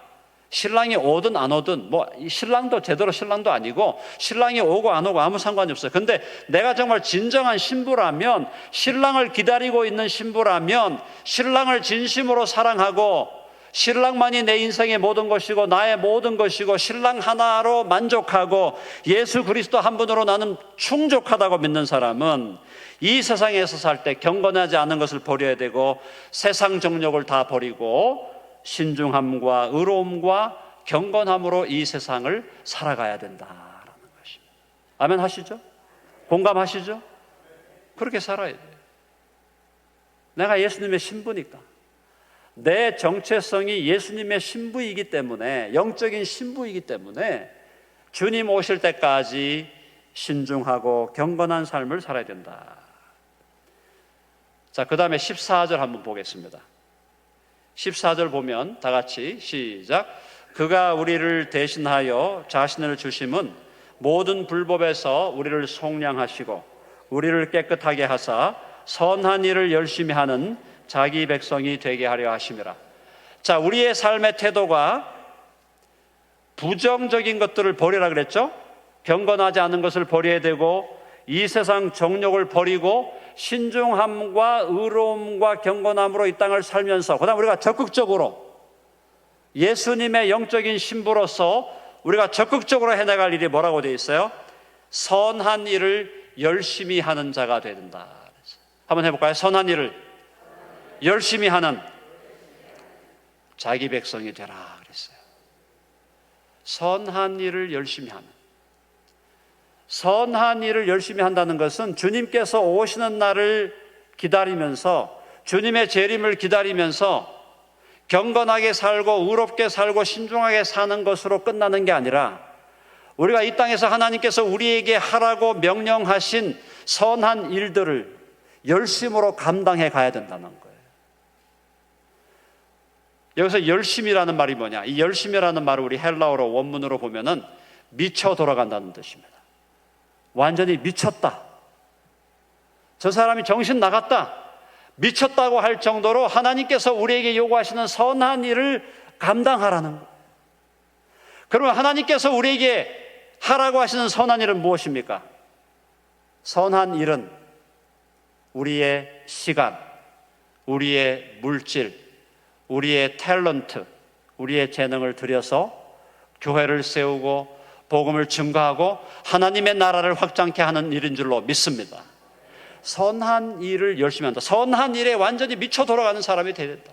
신랑이 오든 안 오든, 신랑도 제대로 신랑도 아니고 신랑이 오고 안 오고 아무 상관이 없어요. 근데 내가 정말 진정한 신부라면, 신랑을 기다리고 있는 신부라면, 신랑을 진심으로 사랑하고 신랑만이 내 인생의 모든 것이고 나의 모든 것이고 신랑 하나로 만족하고 예수 그리스도 한 분으로 나는 충족하다고 믿는 사람은 이 세상에서 살 때 경건하지 않은 것을 버려야 되고 세상 정욕을 다 버리고 신중함과 의로움과 경건함으로 이 세상을 살아가야 된다라는 것입니다. 아멘 하시죠? 공감하시죠? 그렇게 살아야 돼요. 내가 예수님의 신부니까, 내 정체성이 예수님의 신부이기 때문에, 영적인 신부이기 때문에 주님 오실 때까지 신중하고 경건한 삶을 살아야 된다. 자, 그 다음에 14절 한번 보겠습니다. 14절 보면 다 같이 시작. 그가 우리를 대신하여 자신을 주심은 모든 불법에서 우리를 속량하시고 우리를 깨끗하게 하사 선한 일을 열심히 하는 자기 백성이 되게 하려 하심이라. 자, 우리의 삶의 태도가 부정적인 것들을 버리라 그랬죠. 경건하지 않은 것을 버려야 되고 이 세상 정욕을 버리고 신중함과 의로움과 경건함으로 이 땅을 살면서, 그다음 우리가 적극적으로 예수님의 영적인 신부로서 우리가 적극적으로 해나갈 일이 뭐라고 되어 있어요? 선한 일을 열심히 하는 자가 되야 된다. 한번 해볼까요? 선한 일을 열심히 하는 자기 백성이 되라 그랬어요. 선한 일을 열심히 하는. 선한 일을 열심히 한다는 것은 주님께서 오시는 날을 기다리면서, 주님의 재림을 기다리면서 경건하게 살고 의롭게 살고 신중하게 사는 것으로 끝나는 게 아니라, 우리가 이 땅에서 하나님께서 우리에게 하라고 명령하신 선한 일들을 열심으로 감당해 가야 된다는 거예요. 여기서 열심이라는 말이 뭐냐? 이 열심이라는 말을 우리 헬라어로 원문으로 보면은 미쳐 돌아간다는 뜻입니다. 완전히 미쳤다. 저 사람이 정신 나갔다. 미쳤다고 할 정도로 하나님께서 우리에게 요구하시는 선한 일을 감당하라는 거예요. 그러면 하나님께서 우리에게 하라고 하시는 선한 일은 무엇입니까? 선한 일은 우리의 시간, 우리의 물질, 우리의 탤런트, 우리의 재능을 들여서 교회를 세우고 복음을 증거하고 하나님의 나라를 확장케 하는 일인 줄로 믿습니다. 선한 일을 열심히 한다. 선한 일에 완전히 미쳐 돌아가는 사람이 되야 된다.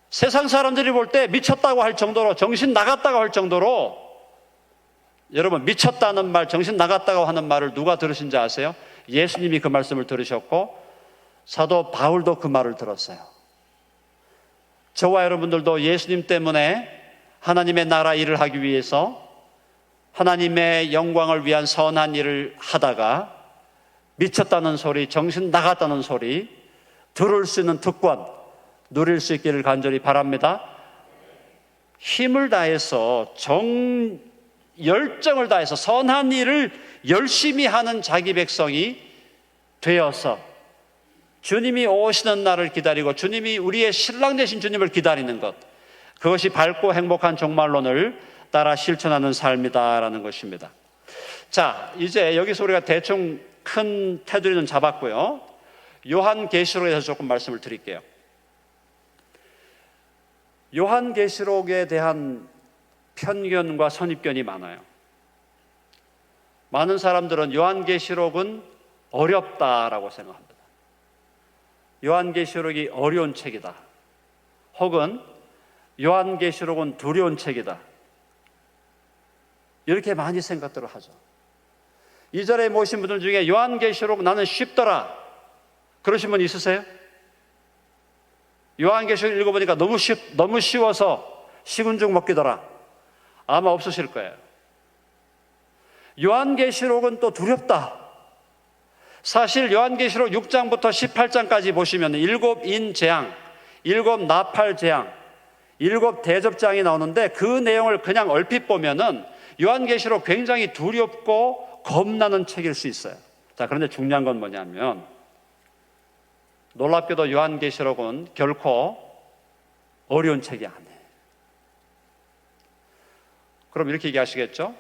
세상 사람들이 볼 때 미쳤다고 할 정도로, 정신 나갔다고 할 정도로, 여러분, 미쳤다는 말, 정신 나갔다고 하는 말을 누가 들으신지 아세요? 예수님이 그 말씀을 들으셨고 사도 바울도 그 말을 들었어요. 저와 여러분들도 예수님 때문에 하나님의 나라 일을 하기 위해서 하나님의 영광을 위한 선한 일을 하다가 미쳤다는 소리, 정신 나갔다는 소리 들을 수 있는 특권 누릴 수 있기를 간절히 바랍니다. 힘을 다해서 열정을 다해서 선한 일을 열심히 하는 자기 백성이 되어서 주님이 오시는 날을 기다리고 주님이 우리의 신랑 되신 주님을 기다리는 것, 그것이 밝고 행복한 종말론을 따라 실천하는 삶이다라는 것입니다. 자, 이제 여기서 우리가 대충 큰 테두리는 잡았고요. 요한계시록에 대해서 조금 말씀을 드릴게요. 요한계시록에 대한 편견과 선입견이 많아요. 많은 사람들은 요한계시록은 어렵다라고 생각합니다. 요한계시록이 어려운 책이다. 혹은 요한계시록은 두려운 책이다. 이렇게 많이 생각들을 하죠. 이 자리에 모신 분들 중에 요한계시록 나는 쉽더라 그러신 분 있으세요? 요한계시록 읽어보니까 너무 쉬워서 식은 죽 먹기더라. 아마 없으실 거예요. 요한계시록은 또 두렵다. 사실 요한계시록 6장부터 18장까지 보시면 7인 재앙, 7 나팔 재앙, 7 대접장이 나오는데 그 내용을 그냥 얼핏 보면은 요한계시록 굉장히 두렵고 겁나는 책일 수 있어요. 자, 그런데 중요한 건 뭐냐면 놀랍게도 요한계시록은 결코 어려운 책이 아니에요. 그럼 이렇게 얘기하시겠죠?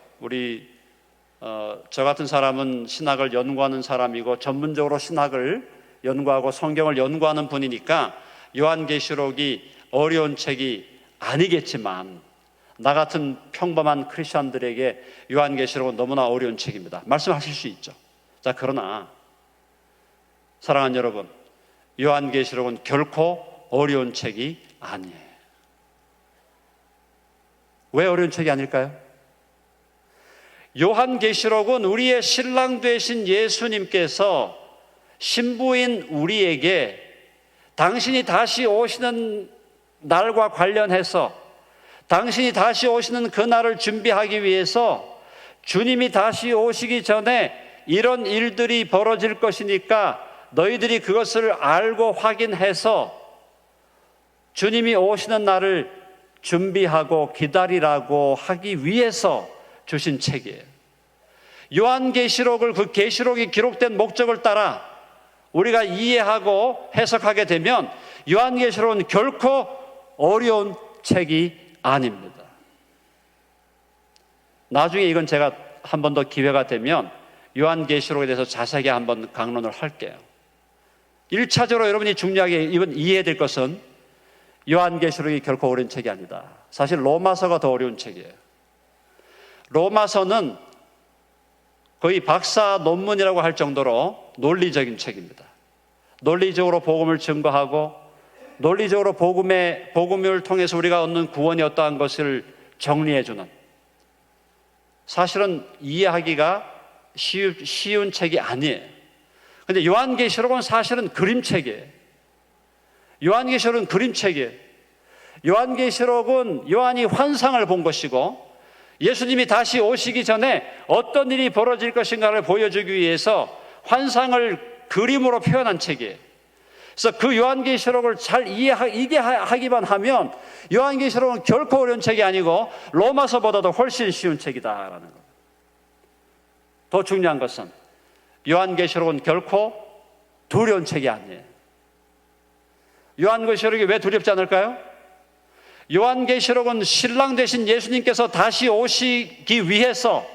저 같은 사람은 신학을 연구하는 사람이고 전문적으로 신학을 연구하고 성경을 연구하는 분이니까 요한계시록이 어려운 책이 아니겠지만 나 같은 평범한 크리스천들에게 요한계시록은 너무나 어려운 책입니다. 말씀하실 수 있죠. 자, 그러나 사랑하는 여러분, 요한계시록은 결코 어려운 책이 아니에요. 왜 어려운 책이 아닐까요? 요한계시록은 우리의 신랑 되신 예수님께서 신부인 우리에게 당신이 다시 오시는 날과 관련해서 당신이 다시 오시는 그 날을 준비하기 위해서 주님이 다시 오시기 전에 이런 일들이 벌어질 것이니까 너희들이 그것을 알고 확인해서 주님이 오시는 날을 준비하고 기다리라고 하기 위해서 주신 책이에요. 요한계시록을 그 계시록이 기록된 목적을 따라 우리가 이해하고 해석하게 되면 요한계시록은 결코 어려운 책이 아닙니다. 나중에 이건 제가 한 번 더 기회가 되면 요한계시록에 대해서 자세하게 한번 강론을 할게요. 1차적으로 여러분이 중요하게 이건 이해해야 될 것은 요한계시록이 결코 어려운 책이 아니다. 사실 로마서가 더 어려운 책이에요. 로마서는 거의 박사 논문이라고 할 정도로 논리적인 책입니다. 논리적으로 복음을 증거하고 논리적으로 복음을 통해서 우리가 얻는 구원이 어떠한 것을 정리해주는, 사실은 이해하기가 쉬운 책이 아니에요. 근데 요한계시록은 사실은 그림책이에요. 요한계시록은 그림책이에요. 요한계시록은 요한이 환상을 본 것이고 예수님이 다시 오시기 전에 어떤 일이 벌어질 것인가를 보여주기 위해서 환상을 그림으로 표현한 책이에요. 그래서 그 요한계시록을 잘 이해하기만 하면 요한계시록은 결코 어려운 책이 아니고 로마서보다도 훨씬 쉬운 책이다라는 것. 더 중요한 것은 요한계시록은 결코 두려운 책이 아니에요. 요한계시록이 왜 두렵지 않을까요? 요한계시록은 신랑 되신 예수님께서 다시 오시기 위해서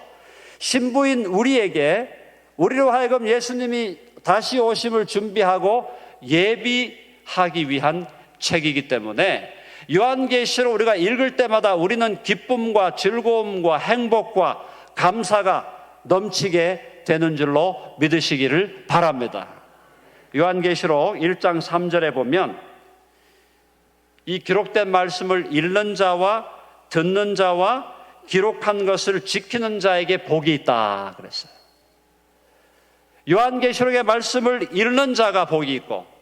신부인 우리로 하여금 예수님이 다시 오심을 준비하고 예비하기 위한 책이기 때문에 요한계시록 우리가 읽을 때마다 우리는 기쁨과 즐거움과 행복과 감사가 넘치게 되는 줄로 믿으시기를 바랍니다. 요한계시록 1장 3절에 보면 이 기록된 말씀을 읽는 자와 듣는 자와 기록한 것을 지키는 자에게 복이 있다 그랬어요. 요한계시록의 말씀을 읽는 자가 복이 있고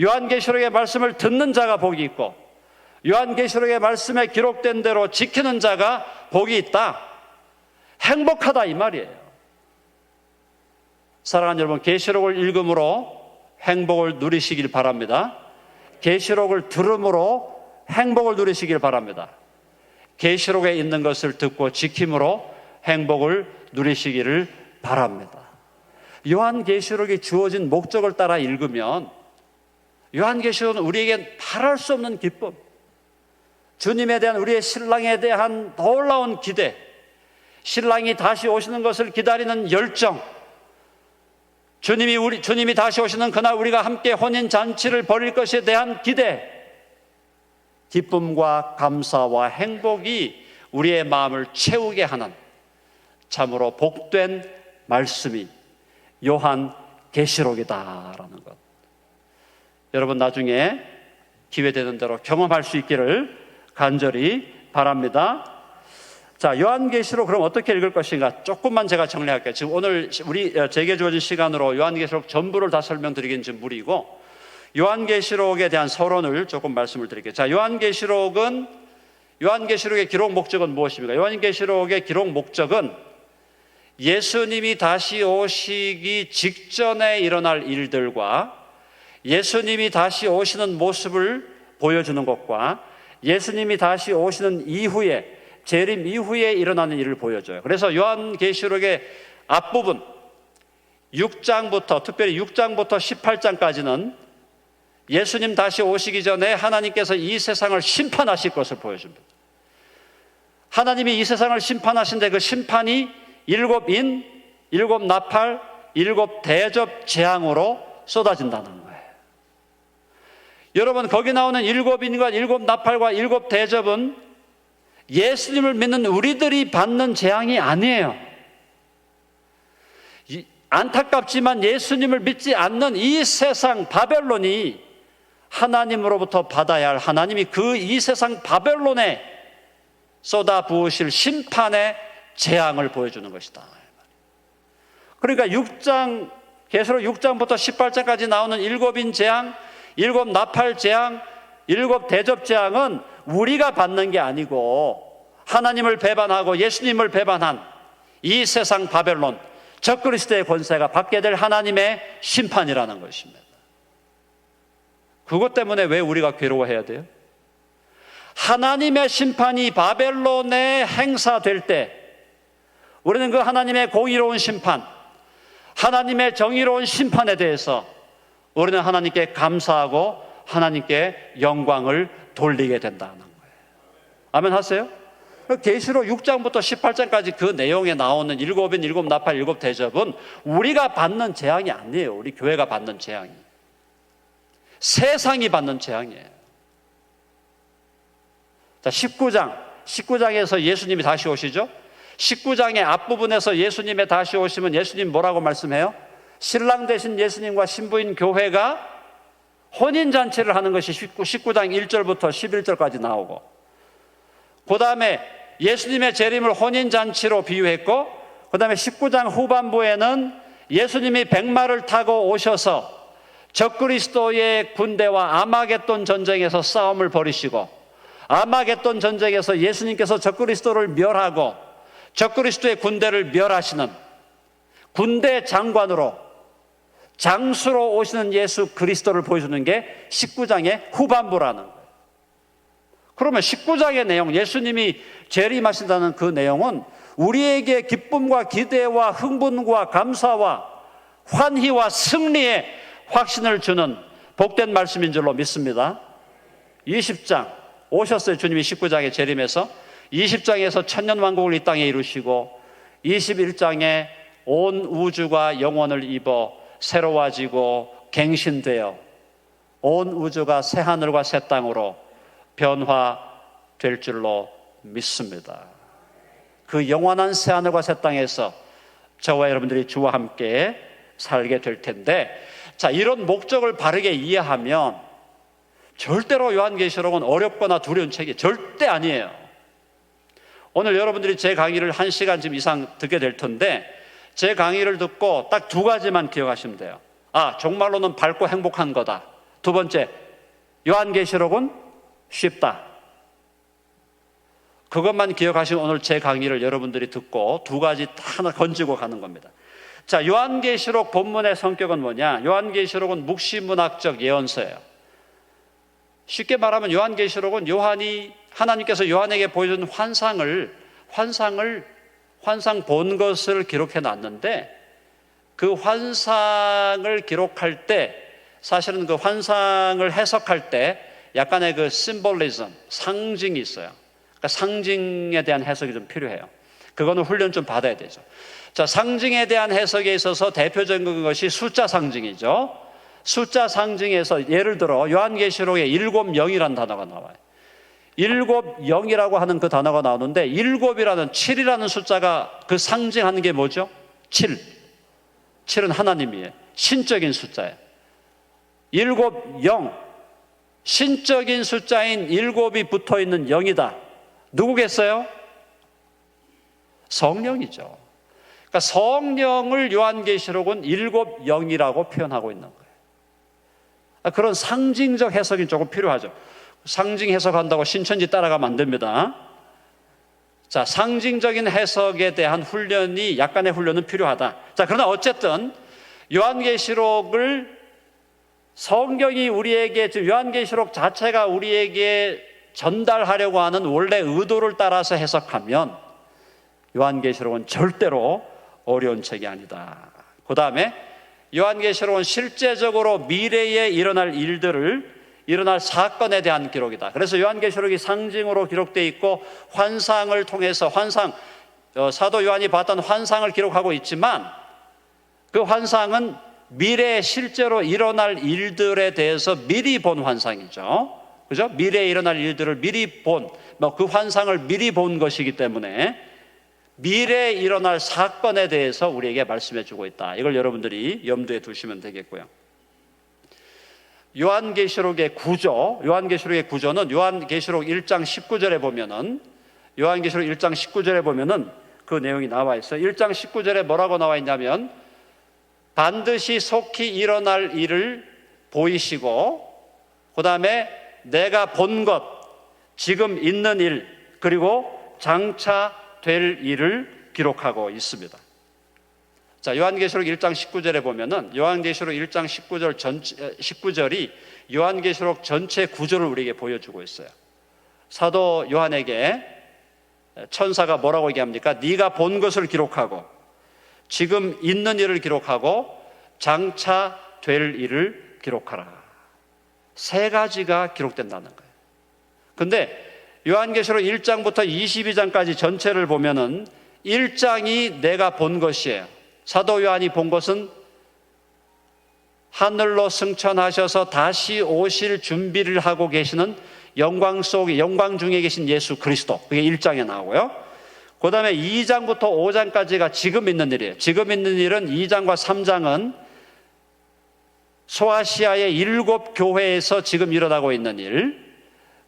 요한계시록의 말씀을 듣는 자가 복이 있고 요한계시록의 말씀에 기록된 대로 지키는 자가 복이 있다. 행복하다 이 말이에요. 사랑하는 여러분, 계시록을 읽음으로 행복을 누리시길 바랍니다. 계시록을 들음으로 행복을 누리시길 바랍니다. 계시록에 있는 것을 듣고 지킴으로 행복을 누리시기를 바랍니다. 요한계시록이 주어진 목적을 따라 읽으면 요한계시록은 우리에게 말할 수 없는 기쁨, 주님에 대한 우리의 신랑에 대한 놀라운 기대, 신랑이 다시 오시는 것을 기다리는 열정, 주님이 다시 오시는 그날 우리가 함께 혼인잔치를 벌일 것에 대한 기대, 기쁨과 감사와 행복이 우리의 마음을 채우게 하는 참으로 복된 말씀이 요한계시록이다라는 것. 여러분 나중에 기회되는 대로 경험할 수 있기를 간절히 바랍니다. 자, 요한계시록 그럼 어떻게 읽을 것인가 조금만 제가 정리할게요. 지금 오늘 제게 주어진 시간으로 요한계시록 전부를 다 설명드리기는 좀 무리고 요한계시록에 대한 서론을 조금 말씀을 드릴게요. 자, 요한계시록의 기록 목적은 무엇입니까? 요한계시록의 기록 목적은 예수님이 다시 오시기 직전에 일어날 일들과 예수님이 다시 오시는 모습을 보여주는 것과 예수님이 다시 오시는 이후에 재림 이후에 일어나는 일을 보여줘요. 그래서 요한계시록의 앞부분 6장부터 특별히 6장부터 18장까지는 예수님 다시 오시기 전에 하나님께서 이 세상을 심판하실 것을 보여줍니다. 하나님이 이 세상을 심판하신데 그 심판이 7인, 7나팔, 7대접 재앙으로 쏟아진다는 거예요. 여러분 거기 나오는 7인과 7나팔과 7대접은 예수님을 믿는 우리들이 받는 재앙이 아니에요. 안타깝지만 예수님을 믿지 않는 이 세상 바벨론이 하나님으로부터 받아야 할 하나님이 이 세상 바벨론에 쏟아 부으실 심판의 재앙을 보여주는 것이다. 그러니까 계시록 6장부터 18장까지 나오는 7인 재앙, 7나팔 재앙, 7대접 재앙은 우리가 받는 게 아니고 하나님을 배반하고 예수님을 배반한 이 세상 바벨론, 적그리스도의 권세가 받게 될 하나님의 심판이라는 것입니다. 그것 때문에 왜 우리가 괴로워해야 돼요? 하나님의 심판이 바벨론에 행사될 때 우리는 그 하나님의 공의로운 심판, 하나님의 정의로운 심판에 대해서 우리는 하나님께 감사하고 하나님께 영광을 돌리게 된다는 거예요. 아멘 하세요? 계시록 6장부터 18장까지 그 내용에 나오는 7인, 7나팔, 7대접은 우리가 받는 재앙이 아니에요. 우리 교회가 받는 재앙이. 세상이 받는 재앙이에요. 자, 19장에서 예수님이 다시 오시죠. 19장의 앞부분에서 예수님의 다시 오시면 예수님 뭐라고 말씀해요? 신랑 되신 예수님과 신부인 교회가 혼인잔치를 하는 것이 19장 1절부터 11절까지 나오고 그 다음에 예수님의 재림을 혼인잔치로 비유했고, 그 다음에 19장 후반부에는 예수님이 백마를 타고 오셔서 적그리스도의 군대와 아마겟돈 전쟁에서 싸움을 벌이시고, 아마겟돈 전쟁에서 예수님께서 적그리스도를 멸하고 적그리스도의 군대를 멸하시는 군대 장관으로, 장수로 오시는 예수 그리스도를 보여주는 게 19장의 후반부라는 거예요. 그러면 19장의 내용, 예수님이 재림하신다는 그 내용은 우리에게 기쁨과 기대와 흥분과 감사와 환희와 승리의 확신을 주는 복된 말씀인 줄로 믿습니다. 20장 오셨어요. 주님이 19장에 재림해서 20장에서 천년왕국을 이 땅에 이루시고 21장에 온 우주가 영원을 입어 새로워지고 갱신되어 온 우주가 새 하늘과 새 땅으로 변화될 줄로 믿습니다. 그 영원한 새 하늘과 새 땅에서 저와 여러분들이 주와 함께 살게 될 텐데, 자, 이런 목적을 바르게 이해하면 절대로 요한계시록은 어렵거나 두려운 책이 절대 아니에요. 오늘 여러분들이 제 강의를 1시간쯤 이상 듣게 될 텐데, 제 강의를 듣고 딱 두 가지만 기억하시면 돼요. 아, 종말로는 밝고 행복한 거다. 두 번째, 요한계시록은 쉽다. 그것만 기억하시면 오늘 제 강의를 여러분들이 듣고 두 가지 다 하나 건지고 가는 겁니다. 자, 요한계시록 본문의 성격은 뭐냐? 요한계시록은 묵시문학적 예언서예요. 쉽게 말하면 요한계시록은 하나님께서 요한에게 보여준 환상 본 것을 기록해 놨는데, 그 환상을 기록할 때 사실은 그 환상을 해석할 때 약간의 그 심볼리즘, 상징이 있어요. 그러니까 상징에 대한 해석이 좀 필요해요. 그거는 훈련 좀 받아야 되죠. 자, 상징에 대한 해석에 있어서 대표적인 것이 숫자 상징이죠. 숫자 상징에서 예를 들어 요한계시록에 7영이라는 단어가 나와요. 7영이라고 하는 그 단어가 나오는데, 7이라는 숫자가 그 상징하는 게 뭐죠? 7은 하나님이에요. 신적인 숫자예요. 7영, 신적인 숫자인 7이 붙어있는 0이다. 누구겠어요? 성령이죠. 그러니까 성령을 요한계시록은 7영이라고 표현하고 있는 거예요. 그런 상징적 해석이 조금 필요하죠. 상징 해석한다고 신천지 따라가면 안 됩니다. 자, 상징적인 해석에 대한 훈련이, 약간의 훈련은 필요하다. 자, 그러나 어쨌든 요한계시록을 성경이 우리에게, 즉 요한계시록 자체가 우리에게 전달하려고 하는 원래 의도를 따라서 해석하면 요한계시록은 절대로 어려운 책이 아니다. 그 다음에 요한계시록은 실제적으로 미래에 일어날 사건에 대한 기록이다. 그래서 요한계시록이 상징으로 기록되어 있고 환상을 통해서 사도 요한이 봤던 환상을 기록하고 있지만, 그 환상은 미래에 실제로 일어날 일들에 대해서 미리 본 환상이죠. 그죠? 미래에 일어날 일들을 미리 그 환상을 미리 본 것이기 때문에 미래에 일어날 사건에 대해서 우리에게 말씀해 주고 있다. 이걸 여러분들이 염두에 두시면 되겠고요. 요한계시록의 구조는 요한계시록 1장 19절에 보면은 그 내용이 나와 있어요. 1장 19절에 뭐라고 나와 있냐면, 반드시 속히 일어날 일을 보이시고, 그 다음에 내가 본 것, 지금 있는 일, 그리고 장차 될 일을 기록하고 있습니다. 자, 요한계시록 1장 19절에 보면은 요한계시록 1장 19절이 요한계시록 전체 구조를 우리에게 보여주고 있어요. 사도 요한에게 천사가 뭐라고 얘기합니까? 네가 본 것을 기록하고, 지금 있는 일을 기록하고, 장차 될 일을 기록하라. 세 가지가 기록된다는 거예요. 근데 요한계시록 1장부터 22장까지 전체를 보면은 1장이 내가 본 것이에요. 사도 요한이 본 것은 하늘로 승천하셔서 다시 오실 준비를 하고 계시는 영광 중에 계신 예수 그리스도. 그게 1장에 나오고요. 그 다음에 2장부터 5장까지가 지금 있는 일이에요. 지금 있는 일은 2장과 3장은 소아시아의 7 교회에서 지금 일어나고 있는 일,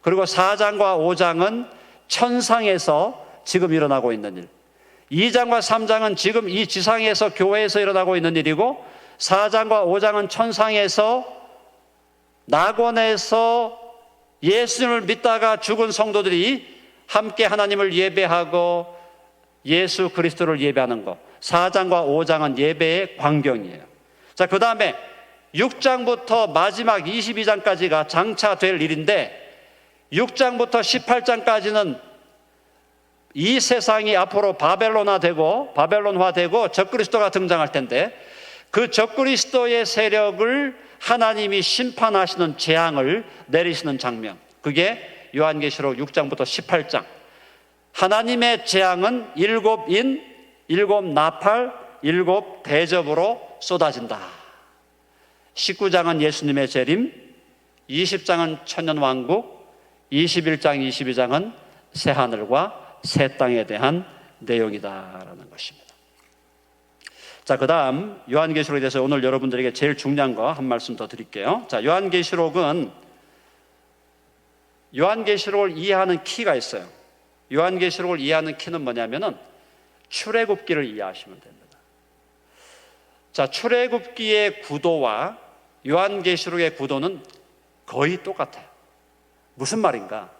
그리고 4장과 5장은 천상에서 지금 일어나고 있는 일. 2장과 3장은 지금 이 지상에서 교회에서 일어나고 있는 일이고 4장과 5장은 천상에서 낙원에서 예수님을 믿다가 죽은 성도들이 함께 하나님을 예배하고 예수 그리스도를 예배하는 것. 4장과 5장은 예배의 광경이에요. 자, 그 다음에 6장부터 마지막 22장까지가 장차 될 일인데 6장부터 18장까지는 이 세상이 앞으로 바벨론화되고 적그리스도가 등장할 텐데 그 적그리스도의 세력을 하나님이 심판하시는 재앙을 내리시는 장면, 그게 요한계시록 6장부터 18장. 하나님의 재앙은 7인, 7나팔, 7대접으로 쏟아진다. 19장은 예수님의 재림, 20장은 천년왕국, 21장, 22장은 새하늘과 새 땅에 대한 내용이다라는 것입니다. 자, 그 다음 요한계시록에 대해서 오늘 여러분들에게 제일 중요한 거 한 말씀 더 드릴게요. 자, 요한계시록을 이해하는 키가 있어요. 요한계시록을 이해하는 키는 뭐냐면은 출애굽기를 이해하시면 됩니다. 자, 출애굽기의 구도와 요한계시록의 구도는 거의 똑같아요. 무슨 말인가?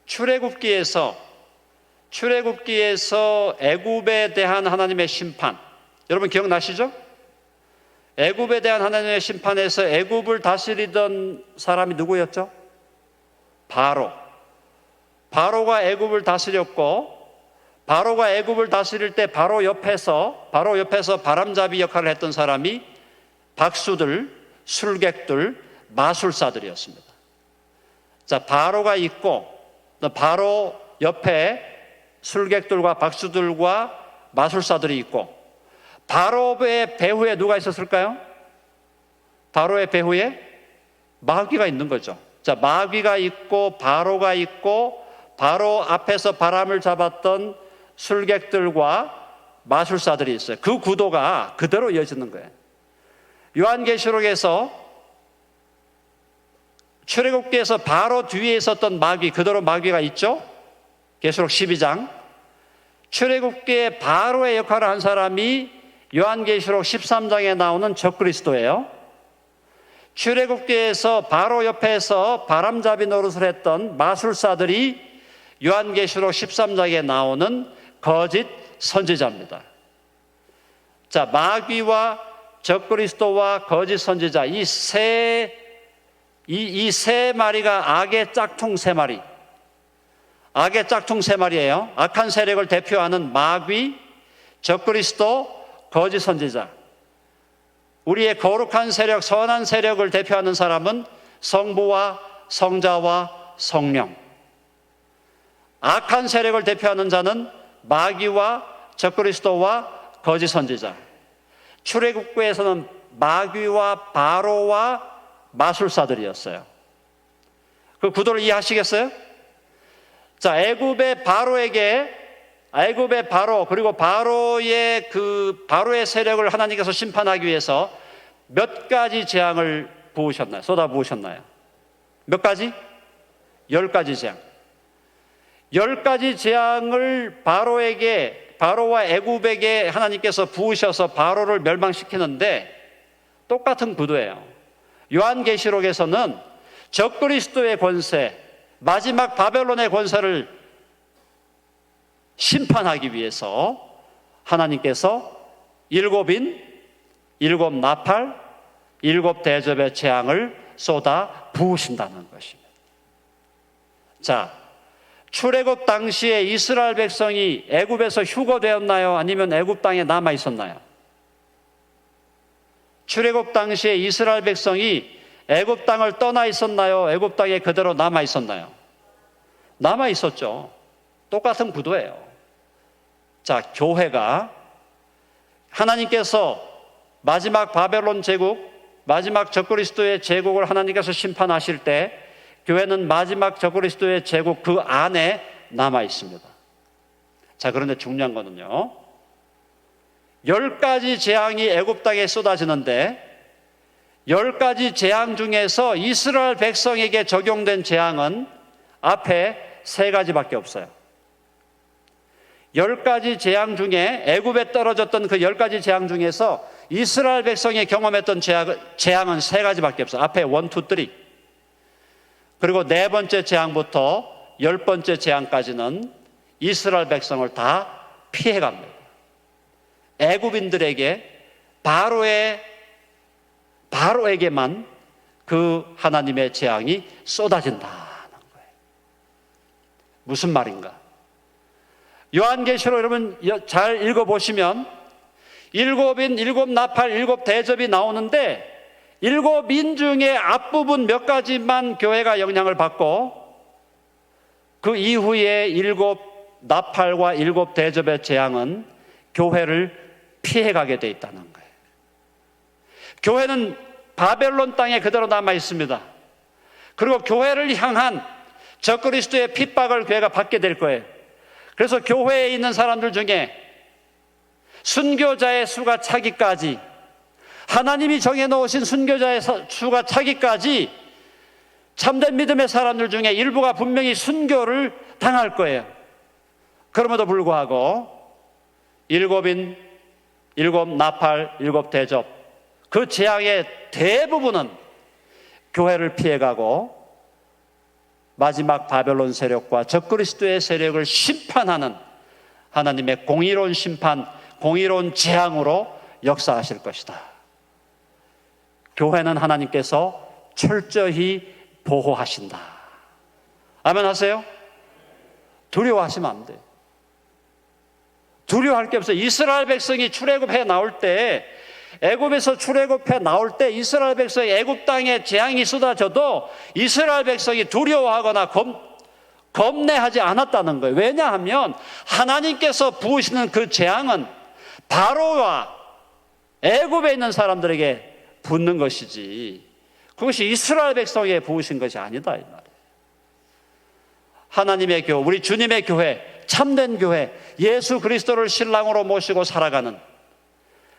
출애굽기에서 애굽에 대한 하나님의 심판, 여러분 기억나시죠? 애굽에 대한 하나님의 심판에서 애굽을 다스리던 사람이 누구였죠? 바로가 애굽을 다스렸고, 바로가 애굽을 다스릴 때 바로 옆에서 바람잡이 역할을 했던 사람이 박수들, 술객들, 마술사들이었습니다. 자, 바로가 있고 바로 옆에 술객들과 박수들과 마술사들이 있고, 바로의 배후에 누가 있었을까요? 바로의 배후에 마귀가 있는 거죠. 자, 마귀가 있고 바로가 있고 바로 앞에서 바람을 잡았던 술객들과 마술사들이 있어요. 그 구도가 그대로 이어지는 거예요. 요한계시록에서 출애굽기에서 바로 뒤에 있었던 마귀, 그대로 마귀가 있죠. 계시록 12장. 출애굽기에 바로의 역할을 한 사람이 요한계시록 13장에 나오는 적그리스도예요. 출애굽기에서 바로 옆에서 바람잡이 노릇을 했던 마술사들이 요한계시록 13장에 나오는 거짓 선지자입니다. 자, 마귀와 적그리스도와 거짓 선지자, 이 세 마리가 악의 짝퉁 세 마리. 악의 짝퉁 세 마리예요. 악한 세력을 대표하는 마귀, 적그리스도, 거짓 선지자. 우리의 거룩한 세력, 선한 세력을 대표하는 사람은 성부와 성자와 성령. 악한 세력을 대표하는 자는 마귀와 적그리스도와 거짓 선지자. 출애굽기에서는 마귀와 바로와 마술사들이었어요. 그 구도를 이해하시겠어요? 자, 애굽의 바로 그리고 바로의 세력을 하나님께서 심판하기 위해서 몇 가지 재앙을 부으셨나요? 쏟아 부으셨나요? 몇 가지? 10가지 재앙. 10가지 재앙을 바로와 애굽에게 하나님께서 부으셔서 바로를 멸망시키는데 똑같은 구도예요. 요한계시록에서는 적그리스도의 권세, 마지막 바벨론의 권세를 심판하기 위해서 하나님께서 7인, 7나팔, 7대접의 재앙을 쏟아 부으신다는 것입니다. 자, 출애굽 당시에 이스라엘 백성이 애굽에서 휴거되었나요? 아니면 애굽 땅에 남아 있었나요? 출애굽 당시에 이스라엘 백성이 애굽 땅을 떠나 있었나요? 애굽 땅에 그대로 남아 있었나요? 남아 있었죠. 똑같은 구도예요. 자, 교회가 하나님께서 마지막 바벨론 제국, 마지막 적그리스도의 제국을 하나님께서 심판하실 때 교회는 마지막 적그리스도의 제국 그 안에 남아 있습니다. 자, 그런데 중요한 거는요, 10가지 재앙이 애굽 땅에 쏟아지는데 10가지 재앙 중에서 이스라엘 백성에게 적용된 재앙은 앞에 3가지밖에 없어요. 10가지 재앙 중에, 애굽에 떨어졌던 그 10가지 재앙 중에서 이스라엘 백성이 경험했던 재앙은 3가지밖에 없어요. 앞에 1, 2, 3. 그리고 4번째 재앙부터 10번째 재앙까지는 이스라엘 백성을 다 피해갑니다. 애굽인들에게, 바로에게만 그 하나님의 재앙이 쏟아진다는 거예요. 무슨 말인가? 요한계시록 여러분 잘 읽어보시면 7인, 7나팔, 7대접이 나오는데 7인 중에 앞부분 몇 가지만 교회가 영향을 받고 그 이후에 7나팔과 7대접의 재앙은 교회를 피해가게 돼 있다는 거예요. 교회는 바벨론 땅에 그대로 남아 있습니다. 그리고 교회를 향한 적그리스도의 핍박을 교회가 받게 될 거예요. 그래서 교회에 있는 사람들 중에 순교자의 수가 차기까지, 하나님이 정해놓으신 순교자의 수가 차기까지 참된 믿음의 사람들 중에 일부가 분명히 순교를 당할 거예요. 그럼에도 불구하고 7인, 7나팔, 7대접 그 재앙의 대부분은 교회를 피해가고 마지막 바벨론 세력과 적그리스도의 세력을 심판하는 하나님의 공의로운 심판, 공의로운 재앙으로 역사하실 것이다. 교회는 하나님께서 철저히 보호하신다. 아멘 하세요? 두려워하시면 안 돼요. 두려워할 게 없어요. 이스라엘 백성이 출애굽해 나올 때, 애굽에서 출애굽해 나올 때 이스라엘 백성이 애굽 땅에 재앙이 쏟아져도 이스라엘 백성이 두려워하거나 겁내하지 않았다는 거예요. 왜냐하면 하나님께서 부으시는 그 재앙은 바로와 애굽에 있는 사람들에게 붙는 것이지 그것이 이스라엘 백성에게 부으신 것이 아니다 이 말이에요. 하나님의 교회, 우리 주님의 교회, 참된 교회, 예수 그리스도를 신랑으로 모시고 살아가는,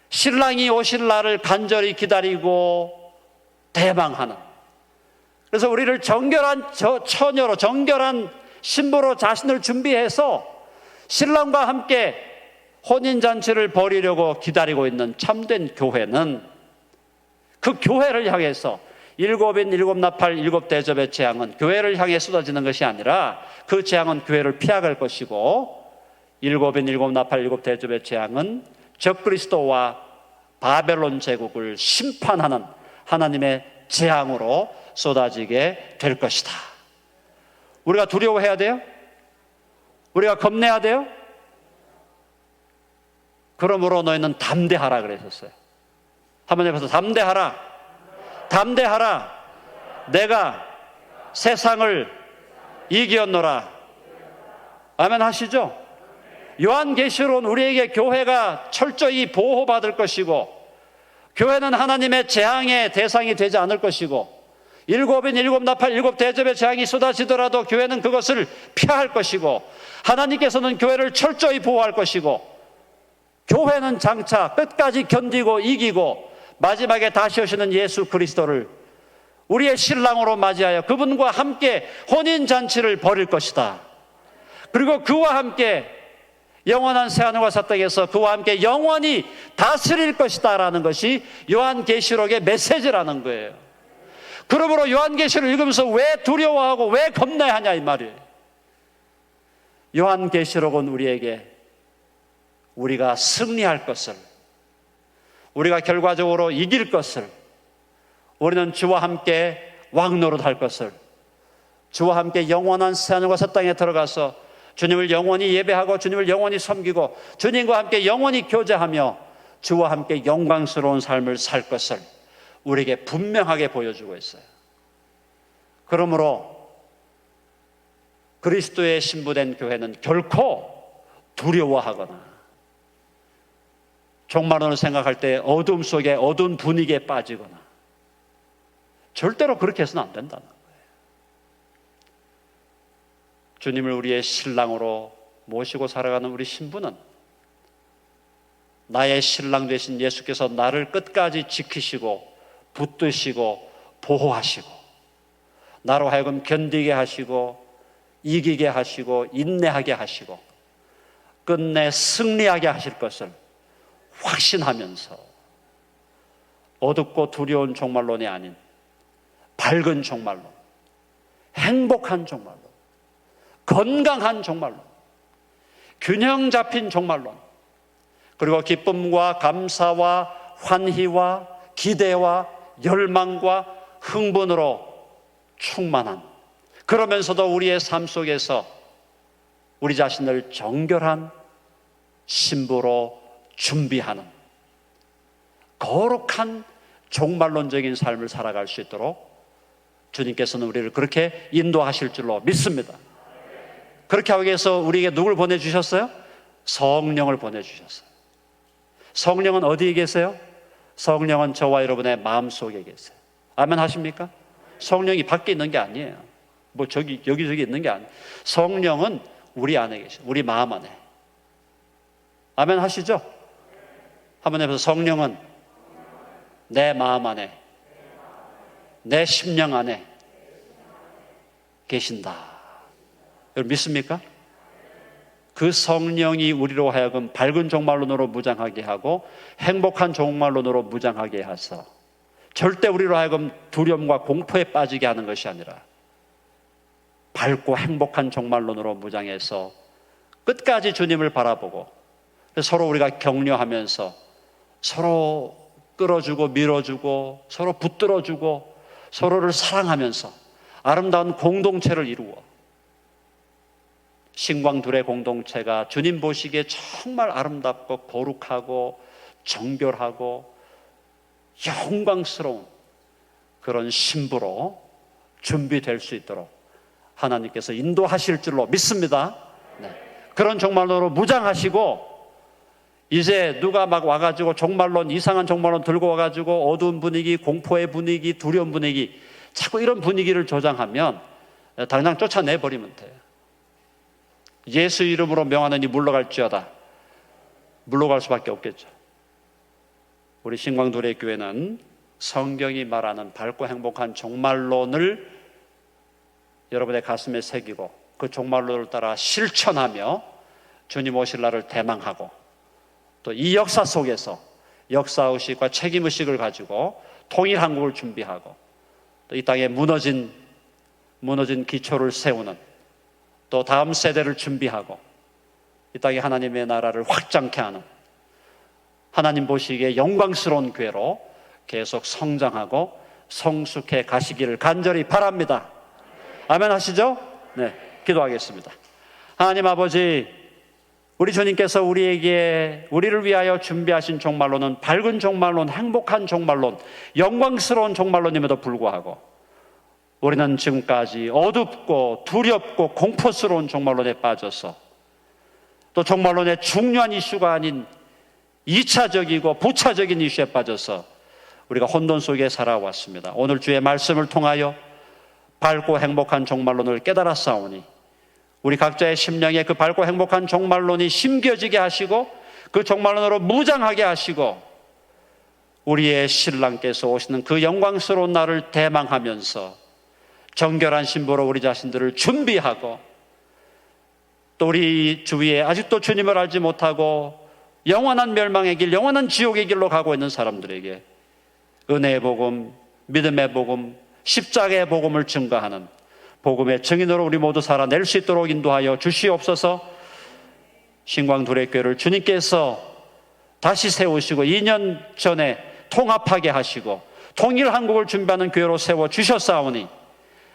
신랑이 오실 날을 간절히 기다리고 대망하는, 그래서 우리를 정결한 처녀로, 정결한 신부로 자신을 준비해서 신랑과 함께 혼인잔치를 벌이려고 기다리고 있는 참된 교회는 그 교회를 향해서 7인, 7나팔, 7대접의 재앙은 교회를 향해 쏟아지는 것이 아니라 그 재앙은 교회를 피해갈 것이고 7인, 7나팔, 7대접의 재앙은 적그리스도와 바벨론 제국을 심판하는 하나님의 재앙으로 쏟아지게 될 것이다. 우리가 두려워해야 돼요? 우리가 겁내야 돼요? 그러므로 너희는 담대하라 그랬었어요. 한번 해봐서 담대하라. 담대하라. 내가 세상을 이기었노라. 아멘 하시죠? 요한계시록은 우리에게 교회가 철저히 보호받을 것이고 교회는 하나님의 재앙의 대상이 되지 않을 것이고 7인, 7나팔, 7대접의 재앙이 쏟아지더라도 교회는 그것을 피할 것이고 하나님께서는 교회를 철저히 보호할 것이고 교회는 장차 끝까지 견디고 이기고 마지막에 다시 오시는 예수 그리스도를 우리의 신랑으로 맞이하여 그분과 함께 혼인잔치를 벌일 것이다. 그리고 그와 함께 영원한 새하늘과 새 땅에서 그와 함께 영원히 다스릴 것이다 라는 것이 요한계시록의 메시지라는 거예요. 그러므로 요한계시록을 읽으면서 왜 두려워하고 왜 겁내하냐 이 말이에요. 요한계시록은 우리에게 우리가 승리할 것을, 우리가 결과적으로 이길 것을, 우리는 주와 함께 왕노릇할 것을, 주와 함께 영원한 새하늘과 새 땅에 들어가서 주님을 영원히 예배하고 주님을 영원히 섬기고 주님과 함께 영원히 교제하며 주와 함께 영광스러운 삶을 살 것을 우리에게 분명하게 보여주고 있어요. 그러므로 그리스도의 신부된 교회는 결코 두려워하거나 종말론을 생각할 때 어둠 속에 어두운 분위기에 빠지거나 절대로 그렇게 해서는 안 된다는 거예요. 주님을 우리의 신랑으로 모시고 살아가는 우리 신부는 나의 신랑 되신 예수께서 나를 끝까지 지키시고 붙드시고 보호하시고 나로 하여금 견디게 하시고 이기게 하시고 인내하게 하시고 끝내 승리하게 하실 것을 확신하면서 어둡고 두려운 종말론이 아닌 밝은 종말론, 행복한 종말론, 건강한 종말론, 균형 잡힌 종말론, 그리고 기쁨과 감사와 환희와 기대와 열망과 흥분으로 충만한, 그러면서도 우리의 삶 속에서 우리 자신을 정결한 신부로 준비하는 거룩한 종말론적인 삶을 살아갈 수 있도록 주님께서는 우리를 그렇게 인도하실 줄로 믿습니다. 그렇게 하기 위해서 우리에게 누굴 보내주셨어요? 성령을 보내주셨어요. 성령은 어디에 계세요? 성령은 저와 여러분의 마음속에 계세요. 아멘 하십니까? 성령이 밖에 있는 게 아니에요. 뭐 여기저기 있는 게 아니에요. 성령은 우리 안에 계세요. 우리 마음 안에. 아멘 하시죠? 한번 해보세요. 성령은 내 마음 안에, 내 심령 안에 계신다. 여러분 믿습니까? 그 성령이 우리로 하여금 밝은 종말론으로 무장하게 하고 행복한 종말론으로 무장하게 해서 절대 우리로 하여금 두려움과 공포에 빠지게 하는 것이 아니라 밝고 행복한 종말론으로 무장해서 끝까지 주님을 바라보고 서로 우리가 격려하면서 서로 끌어주고 밀어주고 서로 붙들어주고 서로를 사랑하면서 아름다운 공동체를 이루어 신광둘의 공동체가 주님 보시기에 정말 아름답고 거룩하고 정결하고 영광스러운 그런 신부로 준비될 수 있도록 하나님께서 인도하실 줄로 믿습니다. 네. 그런 종말론으로 무장하시고 이제 누가 막 와가지고 종말론, 이상한 종말론 들고 와가지고 어두운 분위기, 공포의 분위기, 두려운 분위기, 자꾸 이런 분위기를 조장하면 당장 쫓아내버리면 돼요. 예수 이름으로 명하느니 물러갈지어다. 물러갈 수밖에 없겠죠. 우리 신광두레 교회는 성경이 말하는 밝고 행복한 종말론을 여러분의 가슴에 새기고 그 종말론을 따라 실천하며 주님 오실 날을 대망하고 또 이 역사 속에서 역사의식과 책임의식을 가지고 통일한국을 준비하고 또 이 땅에 무너진 기초를 세우는 또 다음 세대를 준비하고 이 땅에 하나님의 나라를 확장케 하는 하나님 보시기에 영광스러운 교회로 계속 성장하고 성숙해 가시기를 간절히 바랍니다. 아멘 하시죠? 네, 기도하겠습니다. 하나님 아버지, 우리 주님께서 우리를 위하여 준비하신 종말론은 밝은 종말론, 행복한 종말론, 영광스러운 종말론임에도 불구하고 우리는 지금까지 어둡고 두렵고 공포스러운 종말론에 빠져서 또 종말론의 중요한 이슈가 아닌 2차적이고 부차적인 이슈에 빠져서 우리가 혼돈 속에 살아왔습니다. 오늘 주의 말씀을 통하여 밝고 행복한 종말론을 깨달았사오니 우리 각자의 심령에 그 밝고 행복한 종말론이 심겨지게 하시고 그 종말론으로 무장하게 하시고 우리의 신랑께서 오시는 그 영광스러운 날을 대망하면서 정결한 신부로 우리 자신들을 준비하고 또 우리 주위에 아직도 주님을 알지 못하고 영원한 멸망의 길, 영원한 지옥의 길로 가고 있는 사람들에게 은혜의 복음, 믿음의 복음, 십자가의 복음을 증거하는 복음의 증인으로 우리 모두 살아낼 수 있도록 인도하여 주시옵소서. 신광두레교회를 주님께서 다시 세우시고 2년 전에 통합하게 하시고 통일한국을 준비하는 교회로 세워주셨사오니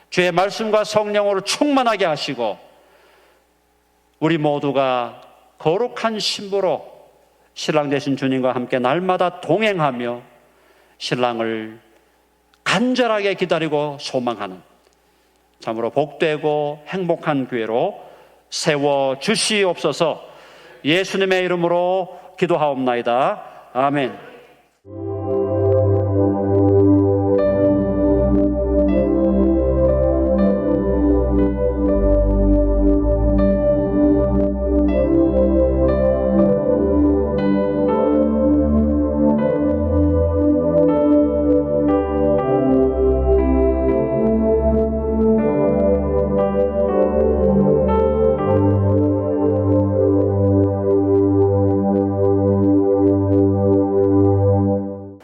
주의 말씀과 성령으로 충만하게 하시고 우리 모두가 거룩한 신부로 신랑 되신 주님과 함께 날마다 동행하며 신랑을 간절하게 기다리고 소망하는 참으로 복되고 행복한 교회로 세워주시옵소서. 예수님의 이름으로 기도하옵나이다. 아멘.